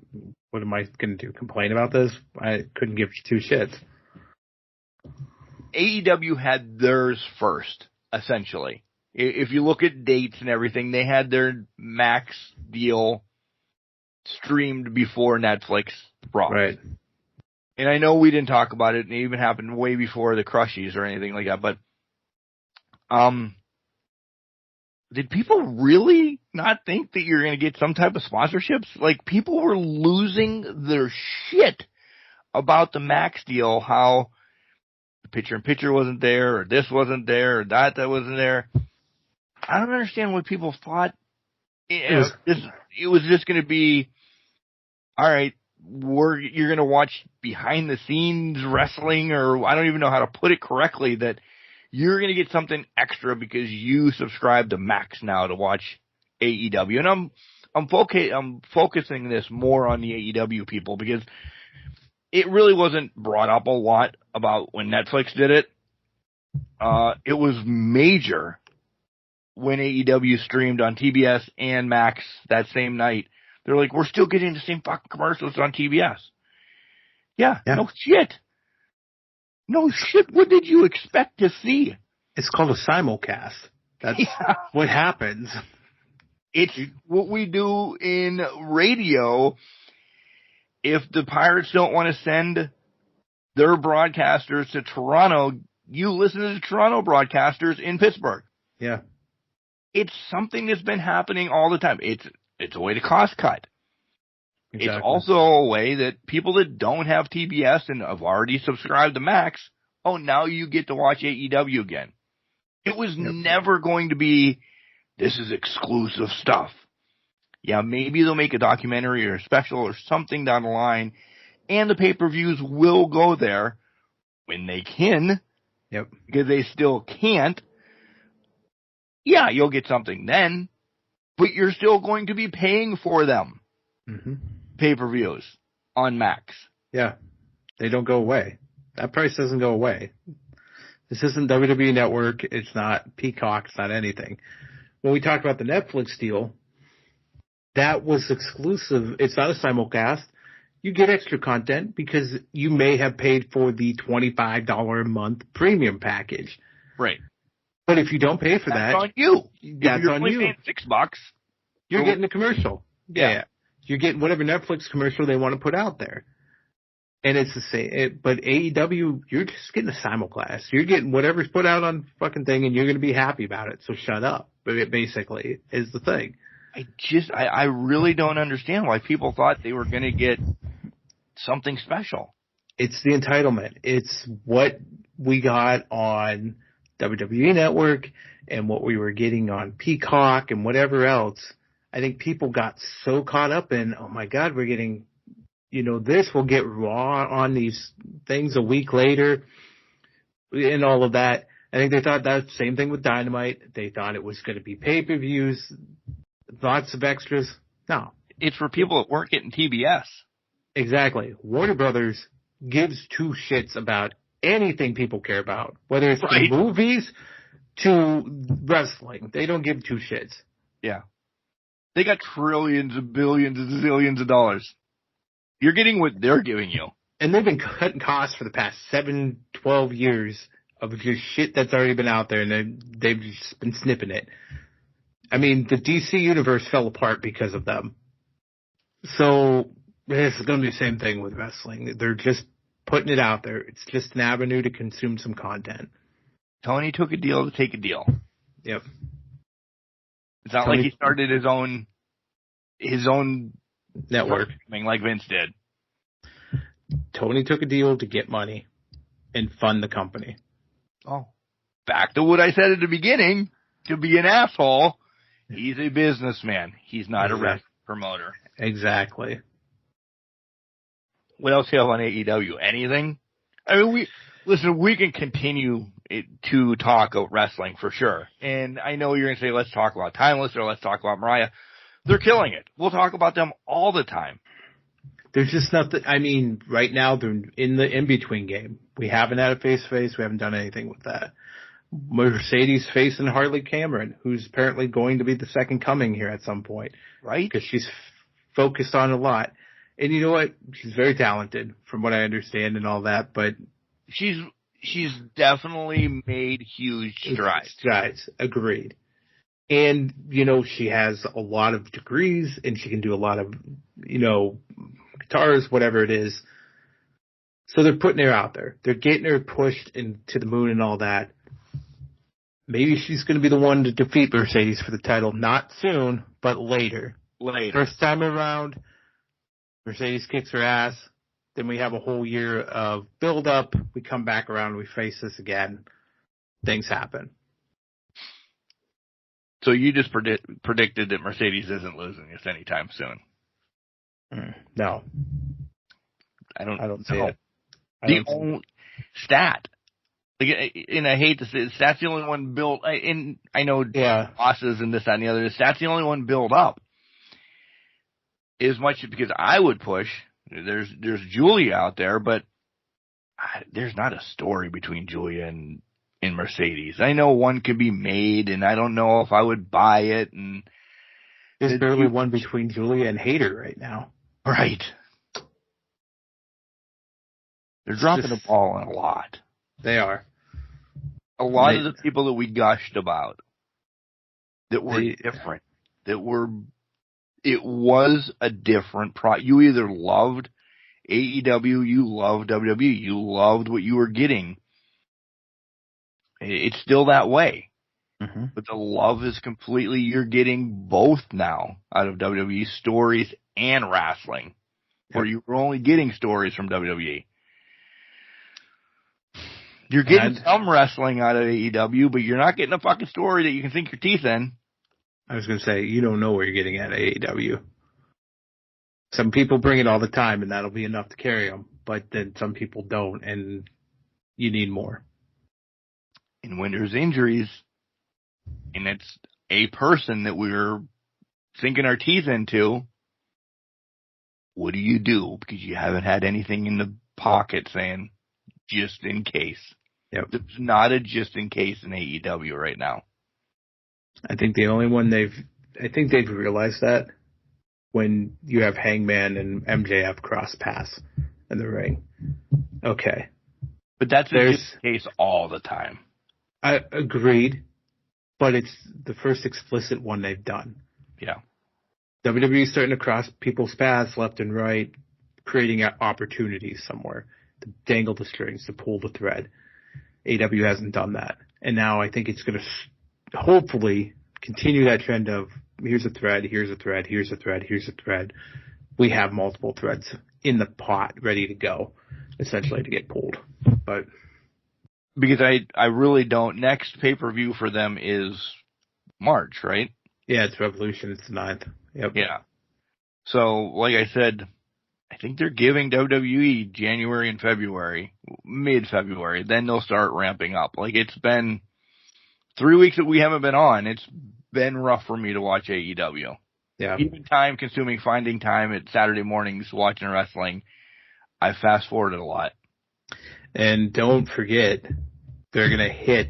What am I going to do? Complain about this? I couldn't give two shits. AEW had theirs first, essentially. If you look at dates and everything, they had their Max deal streamed before Netflix brought. Right. And I know we didn't talk about it, and it even happened way before the Crushies or anything like that, but did people really not think that you're going to get some type of sponsorships? Like, people were losing their shit about the Max deal, how the picture-in-picture wasn't there, or this wasn't there, or that wasn't there. I don't understand what people thought. It was just going to be, all right, you're going to watch behind-the-scenes wrestling, or I don't even know how to put it correctly, that you're going to get something extra because you subscribe to Max now to watch AEW. And I'm focusing this more on the AEW people because it really wasn't brought up a lot about when Netflix did it. It was major when AEW streamed on TBS and Max that same night. They're like, we're still getting the same fucking commercials on TBS. Yeah. No shit. No shit. What did you expect to see? It's called a simulcast. That's what happens. It's what we do in radio. If the Pirates don't want to send their broadcasters to Toronto, you listen to the Toronto broadcasters in Pittsburgh. Yeah. It's something that's been happening all the time. It's a way to cost cut. Exactly. It's also a way that people that don't have TBS and have already subscribed to Max, now you get to watch AEW again. It was never going to be, this is exclusive stuff. Yeah, maybe they'll make a documentary or a special or something down the line, and the pay-per-views will go there when they can. Yep. Because they still can't. Yeah, you'll get something then, but you're still going to be paying for them. Mm-hmm. Pay-per-views on Max. Yeah. They don't go away. That price doesn't go away. This isn't WWE Network. It's not Peacock. It's not anything. When we talked about the Netflix deal, that was exclusive. It's not a simulcast. You get extra content because you may have paid for the $25 a month premium package. Right. But if you don't pay for that's on you. That's you're on only you. Paying $6. You're getting a commercial. Yeah. You're getting whatever Netflix commercial they want to put out there. And it's the same. But AEW, you're just getting a simulcast. You're getting whatever's put out on fucking thing, and you're going to be happy about it. So shut up. But it basically is the thing. I really don't understand why people thought they were going to get something special. It's the entitlement. It's what we got on WWE Network and what we were getting on Peacock and whatever else. I think people got so caught up in, oh my God, we're getting, this, we'll get Raw on these things a week later and all of that. I think they thought that same thing with Dynamite. They thought it was going to be pay-per-views, lots of extras. No. It's for people that weren't getting TBS. Exactly. Warner Brothers gives two shits about anything people care about, whether it's the movies to wrestling. They don't give two shits. Yeah. They got trillions of billions and zillions of dollars. You're getting what they're giving you. And they've been cutting costs for the past 12 years of your shit that's already been out there, and they've just been snipping it. I mean, the DC universe fell apart because of them. So it's going to be the same thing with wrestling. They're just putting it out there. It's just an avenue to consume some content. Tony took a deal to take a deal. Yep. It's not like he started his own network, like Vince did. Tony took a deal to get money and fund the company. Oh, back to what I said at the beginning. To be an asshole, he's a businessman. He's not a wrestling promoter. Exactly. What else do you have on AEW? Anything? I mean, we can continue to talk about wrestling for sure. And I know you're going to say, let's talk about Timeless or let's talk about Mariah. They're killing it. We'll talk about them all the time. There's just nothing. I mean, right now they're in the in-between game. We haven't had a face-to-face. We haven't done anything with that. Mercedes facing Harley Cameron, who's apparently going to be the second coming here at some point. Right? Because she's focused on a lot. And you know what? She's very talented, from what I understand and all that, but she's definitely made huge strides. Strides, agreed. And, you know, she has a lot of degrees, and she can do a lot of, you know, guitars, whatever it is. So they're putting her out there. They're getting her pushed into the moon and all that. Maybe she's going to be the one to defeat Mercedes for the title. Not soon, but later. First time around, Mercedes kicks her ass. Then we have a whole year of build-up. We come back around. We face this again. Things happen. So you just predicted that Mercedes isn't losing this anytime soon. No. I don't see it. The only stat. And I hate to say it, Stat's the only one built. And I know losses and this, that, and the other. Stat's the only one built up. As much because I would push. There's Julia out there, but there's not a story between Julia and Mercedes. I know one could be made, and I don't know if I would buy it. And there's barely one between Julia and Hayter right now. Right. They're dropping the ball on a lot. They are. A lot of the people that we gushed about that were different, it was a different you either loved AEW, you loved WWE, you loved what you were getting. It's still that way. Mm-hmm. But the love is completely, you're getting both now out of WWE, stories and wrestling. Or you were only getting stories from WWE. You're getting some wrestling out of AEW, but you're not getting a fucking story that you can sink your teeth in. I was going to say, you don't know where you're getting at AEW. Some people bring it all the time, and that'll be enough to carry them. But then some people don't, and you need more. And when there's injuries, and it's a person that we're sinking our teeth into, what do you do? Because you haven't had anything in the pocket saying, just in case. Yep. There's not a just in case in AEW right now. I think the only one they've realized that when you have Hangman and MJF cross paths in the ring. Okay. But that's a just in case all the time. I agreed, but it's the first explicit one they've done. Yeah. WWE is starting to cross people's paths left and right, creating opportunities somewhere to dangle the strings, to pull the thread. AEW hasn't done that. And now I think it's going to hopefully continue that trend of here's a thread, here's a thread, here's a thread, here's a thread. We have multiple threads in the pot ready to go, essentially, to get pulled. But because I really don't. Next pay-per-view for them is March, right? Yeah, it's Revolution. It's the 9th. Yep. Yeah. So, like I said, I think they're giving WWE January and February, mid-February. Then they'll start ramping up. Like, it's been 3 weeks that we haven't been on. It's been rough for me to watch AEW. Yeah. Even time-consuming, finding time at Saturday mornings watching wrestling, I fast-forwarded a lot. And don't forget, they're going to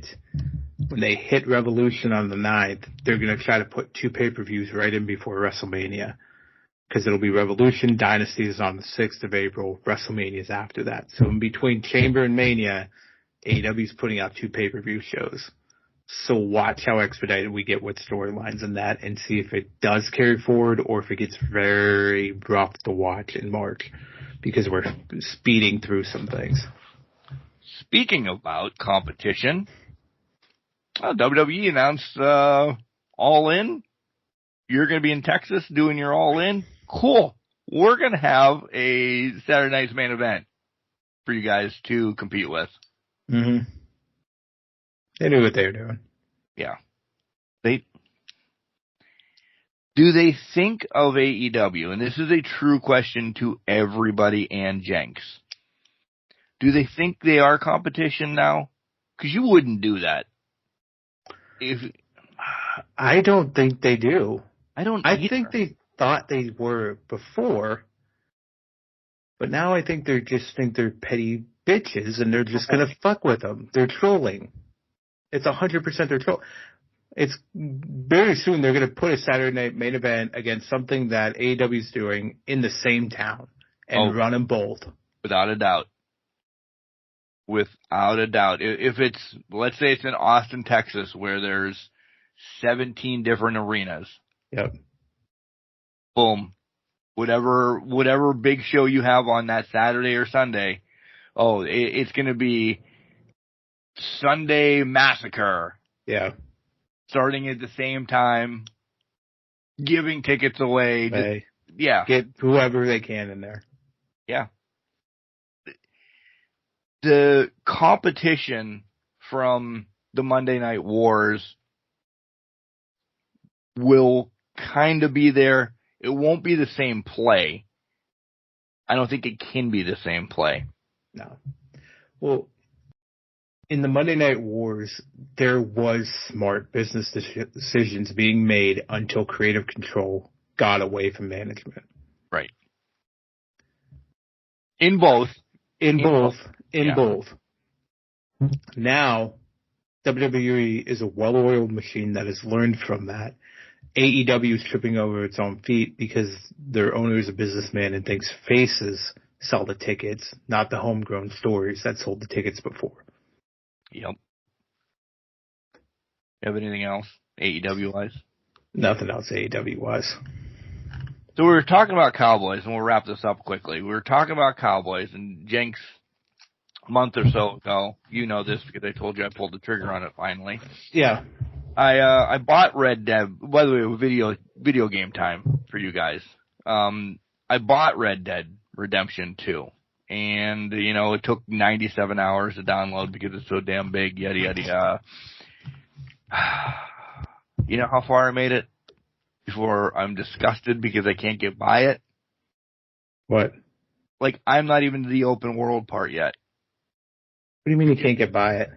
when they hit Revolution on the 9th, they're going to try to put 2 pay-per-views right in before WrestleMania. Because it'll be Revolution, Dynasty is on the 6th of April, WrestleMania is after that. So in between Chamber and Mania, AEW's putting out 2 pay-per-view shows. So watch how expedited we get with storylines in that and see if it does carry forward or if it gets very rough to watch in March. Because we're speeding through some things. Speaking about competition, WWE announced All In. You're going to be in Texas doing your All In. Cool. We're going to have a Saturday night's main event for you guys to compete with. Mm-hmm. They knew what they were doing. Yeah. Do they think of AEW, and this is a true question to everybody and Jenks, do they think they are competition now? Because you wouldn't do that. I don't think they do. I think they thought they were before, but now I think they just think they're petty bitches, and they're just going to fuck with them. They're trolling. It's 100% they're trolling. It's very soon they're going to put a Saturday night main event against something that AEW is doing in the same town and run them both. Without a doubt. Without a doubt. If it's, let's say it's in Austin, Texas, where there's 17 different arenas. Yep. Boom. Whatever big show you have on that Saturday or Sunday, it's going to be Sunday Massacre. Yeah. Starting at the same time, giving tickets away. Get whoever they can in there. Yeah. The competition from the Monday Night Wars will kind of be there. It won't be the same play. I don't think it can be the same play. No. Well, in the Monday Night Wars, there was smart business decisions being made until creative control got away from management. Right. In both. Now, WWE is a well-oiled machine that has learned from that. AEW is tripping over its own feet because their owner is a businessman and thinks faces sell the tickets, not the homegrown stories that sold the tickets before. Yep. You have anything else AEW-wise? Nothing else AEW-wise. So we were talking about Cowboys, and we'll wrap this up quickly. We were talking about Cowboys, and Jenks, a month or so ago, you know this because I told you I pulled the trigger on it finally. Yeah. I bought Red Dead. By the way, video game time for you guys. I bought Red Dead Redemption 2. And, it took 97 hours to download because it's so damn big, yada, yada, yada. You know how far I made it before I'm disgusted because I can't get by it? What? Like, I'm not even to the open world part yet. What do you mean you can't get by it?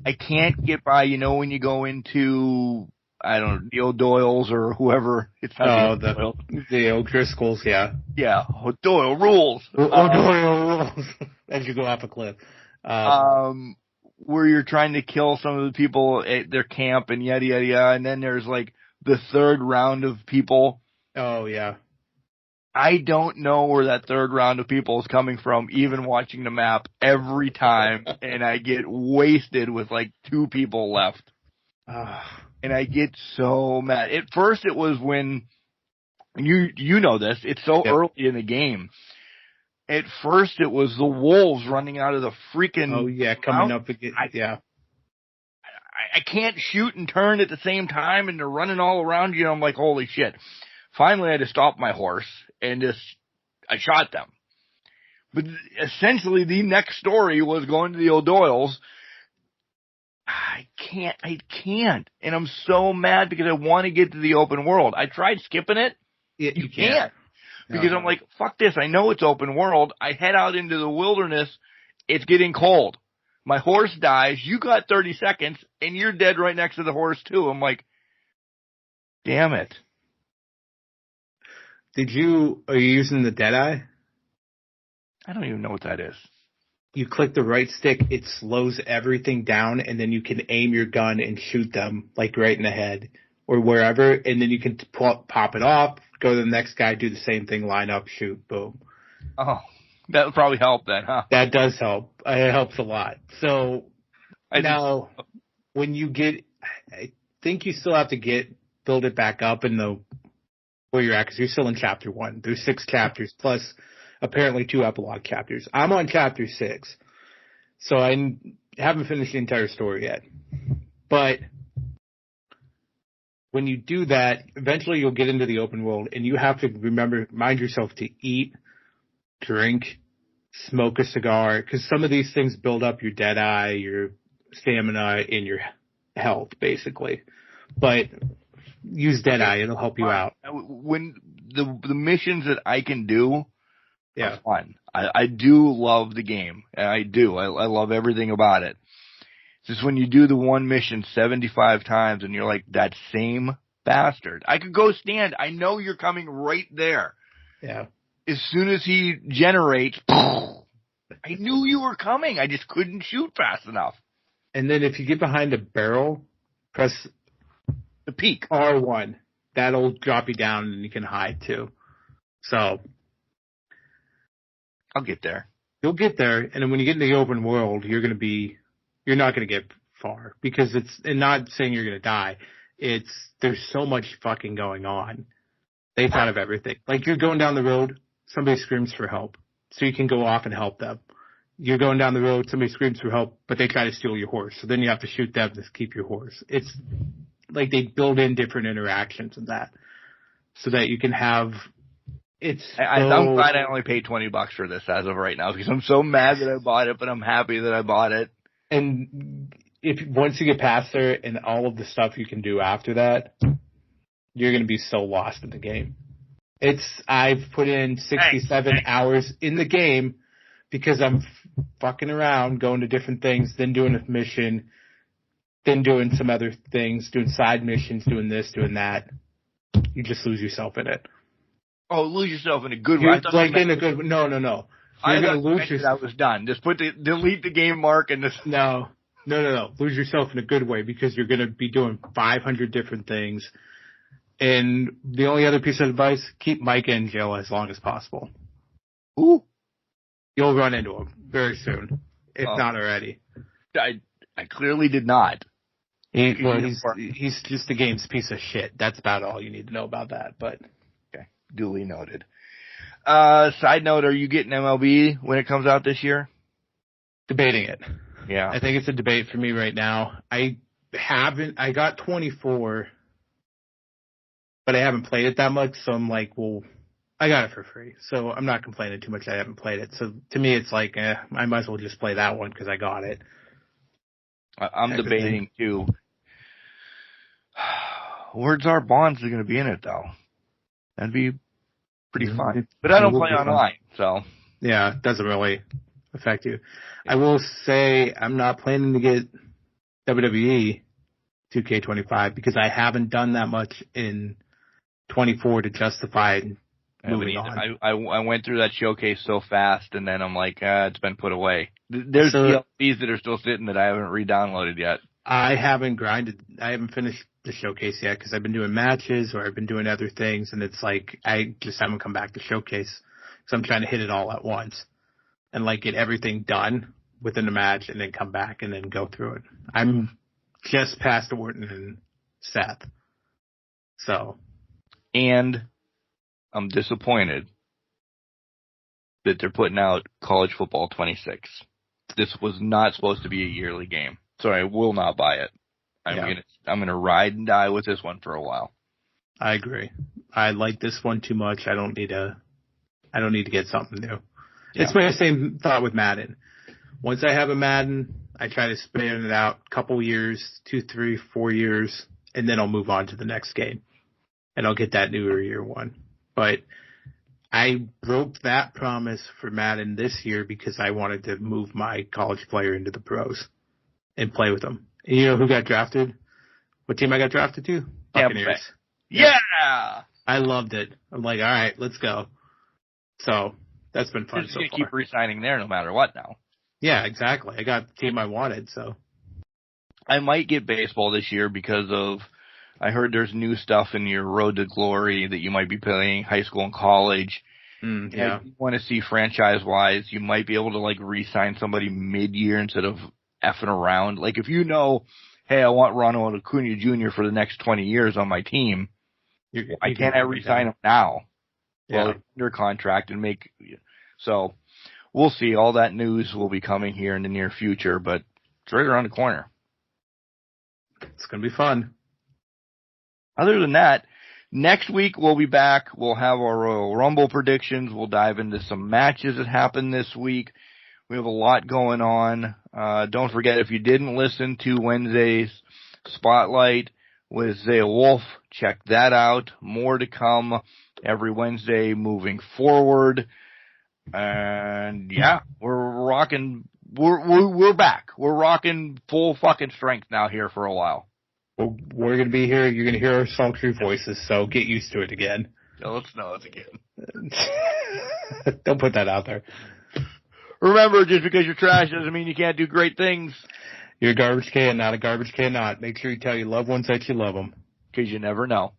I can't get by, when you go into, I don't know, Neil Doyle's or whoever. It's not the O'Driscolls, yeah. Yeah, Doyle rules. Doyle rules. As you go off a cliff. Where you're trying to kill some of the people at their camp and yada, yada, yada. And then there's like the third round of people. Oh, yeah. I don't know where that third round of people is coming from, even watching the map every time. And I get wasted with like 2 people left. And I get so mad. At first it was when, you know this, it's so early in the game. At first it was the wolves running out of the freaking... Oh, yeah, coming up again, yeah. I can't shoot and turn at the same time, and they're running all around you, and I'm like, holy shit. Finally, I had to stop my horse, and I shot them. But essentially, the next story was going to the O'Doyle's. I can't. And I'm so mad because I want to get to the open world. I tried skipping it. Yeah, you can't. Because I'm like, fuck this. I know it's open world. I head out into the wilderness. It's getting cold. My horse dies. You got 30 seconds, and you're dead right next to the horse, too. I'm like, damn it. Are you using the Deadeye? I don't even know what that is. You click the right stick, it slows everything down, and then you can aim your gun and shoot them, like right in the head or wherever, and then you can pop it off, go to the next guy, do the same thing, line up, shoot, boom. Oh, that would probably help then, huh? That does help. It helps a lot. So now, when you get, I think you still have to build it back up in where you're at, because you're still in chapter 1. There's 6 chapters plus apparently 2 epilogue chapters. I'm on chapter 6, so I haven't finished the entire story yet. But when you do that, eventually you'll get into the open world, and you have to remind yourself to eat, drink, smoke a cigar, because some of these things build up your Deadeye, your stamina, and your health, basically. But use Deadeye. It'll help you out. When the missions that I can do Yeah. are fun. I do love the game. I do. I love everything about it. It's just when you do the one mission 75 times and you're like, that same bastard. I could go stand. I know you're coming right there. Yeah. As soon as he generates, I knew you were coming. I just couldn't shoot fast enough. And then if you get behind a barrel, press The peak. R1. That'll drop you down and you can hide too. So I'll get there. you'll get there, and then when you get into the open world, you're not going to get far because and not saying you're going to die. There's so much fucking going on. They thought of everything. Like you're going down the road, somebody screams for help, so you can go off and help them. You're going down the road, somebody screams for help, but they try to steal your horse, so then you have to shoot them to keep your horse. It's like they build in different interactions in that, so that you can have. I'm glad I only paid $20 for this as of right now because I'm so mad that I bought it, but I'm happy that I bought it. And once you get past there and all of the stuff you can do after that, you're going to be so lost in the game. I've put in 67 hours in the game because I'm fucking around, going to different things, then doing a mission, then doing some other things, doing side missions, doing this, doing that. You just lose yourself in it. Oh, lose yourself in a good You're way. like in a good. No. You're going to lose yourself. I was done. Just delete the game mark and this. No. Lose yourself in a good way because you're going to be doing 500 different things. And the only other piece of advice: keep Micah in jail as long as possible. Ooh. You'll run into him very soon, if not already. I clearly did not. He's just the game's piece of shit. That's about all you need to know about that. But okay, duly noted. Side note: are you getting MLB when it comes out this year? Debating it. Yeah, I think it's a debate for me right now. I got 24, but I haven't played it that much. So I'm like, well, I got it for free, so I'm not complaining too much. I haven't played it, so to me, it's like, I might as well just play that one because I got it. I'm debating too. Where's our bonds are going to be in it though? That'd be pretty fun. But I don't play online, so yeah, it doesn't really affect you. I will say I'm not planning to get WWE 2K25 because I haven't done that much in 24 to justify moving on. I went through that showcase so fast, and then I'm like, it's been put away. There's DLCs that are still sitting that I haven't re-downloaded yet. I haven't finished the showcase yet because I've been doing matches or I've been doing other things, and it's like I just haven't come back to showcase. So I'm trying to hit it all at once and like get everything done within the match and then come back and then go through it. I'm just past Orton and Seth. So. And I'm disappointed that they're putting out College Football 26. This was not supposed to be a yearly game, so I will not buy it. I'm gonna ride and die with this one for a while. I agree. I like this one too much. I don't need to get something new. Yeah. It's my same thought with Madden. Once I have a Madden, I try to span it out a couple years, 2, 3, 4 years, and then I'll move on to the next game. And I'll get that newer year one. But I broke that promise for Madden this year because I wanted to move my college player into the pros and play with them. And you know who got drafted? What team I got drafted to? Buccaneers. Yeah! I loved it. I'm like, all right, let's go. So that's been fun so far. You're going to keep re-signing there no matter what now. Yeah, exactly. I got the team I wanted, so. I might get baseball this year because of, I heard there's new stuff in your Road to Glory that you might be playing high school and college. Yeah. If you want to see franchise-wise, you might be able to, like, re-sign somebody mid-year instead of effing around. Like, if you know, hey, I want Ronald Acuna Jr. for the next 20 years on my team, I can't re-sign him now. Yeah. Well, under contract and make – so we'll see. All that news will be coming here in the near future, but it's right around the corner. It's going to be fun. Other than that, next week we'll be back. We'll have our Royal Rumble predictions. We'll dive into some matches that happened this week. We have a lot going on. Don't forget, if you didn't listen to Wednesday's Spotlight, with Zay Wolf. Check that out. More to come every Wednesday moving forward. And yeah, we're rocking. We're back. We're rocking full fucking strength now here for a while. We're going to be here. You're going to hear our sultry voices, so get used to it again. Let's know it again. Don't put that out there. Remember, just because you're trash doesn't mean you can't do great things. You're a garbage can, not a garbage can not. Make sure you tell your loved ones that you love them. Because you never know.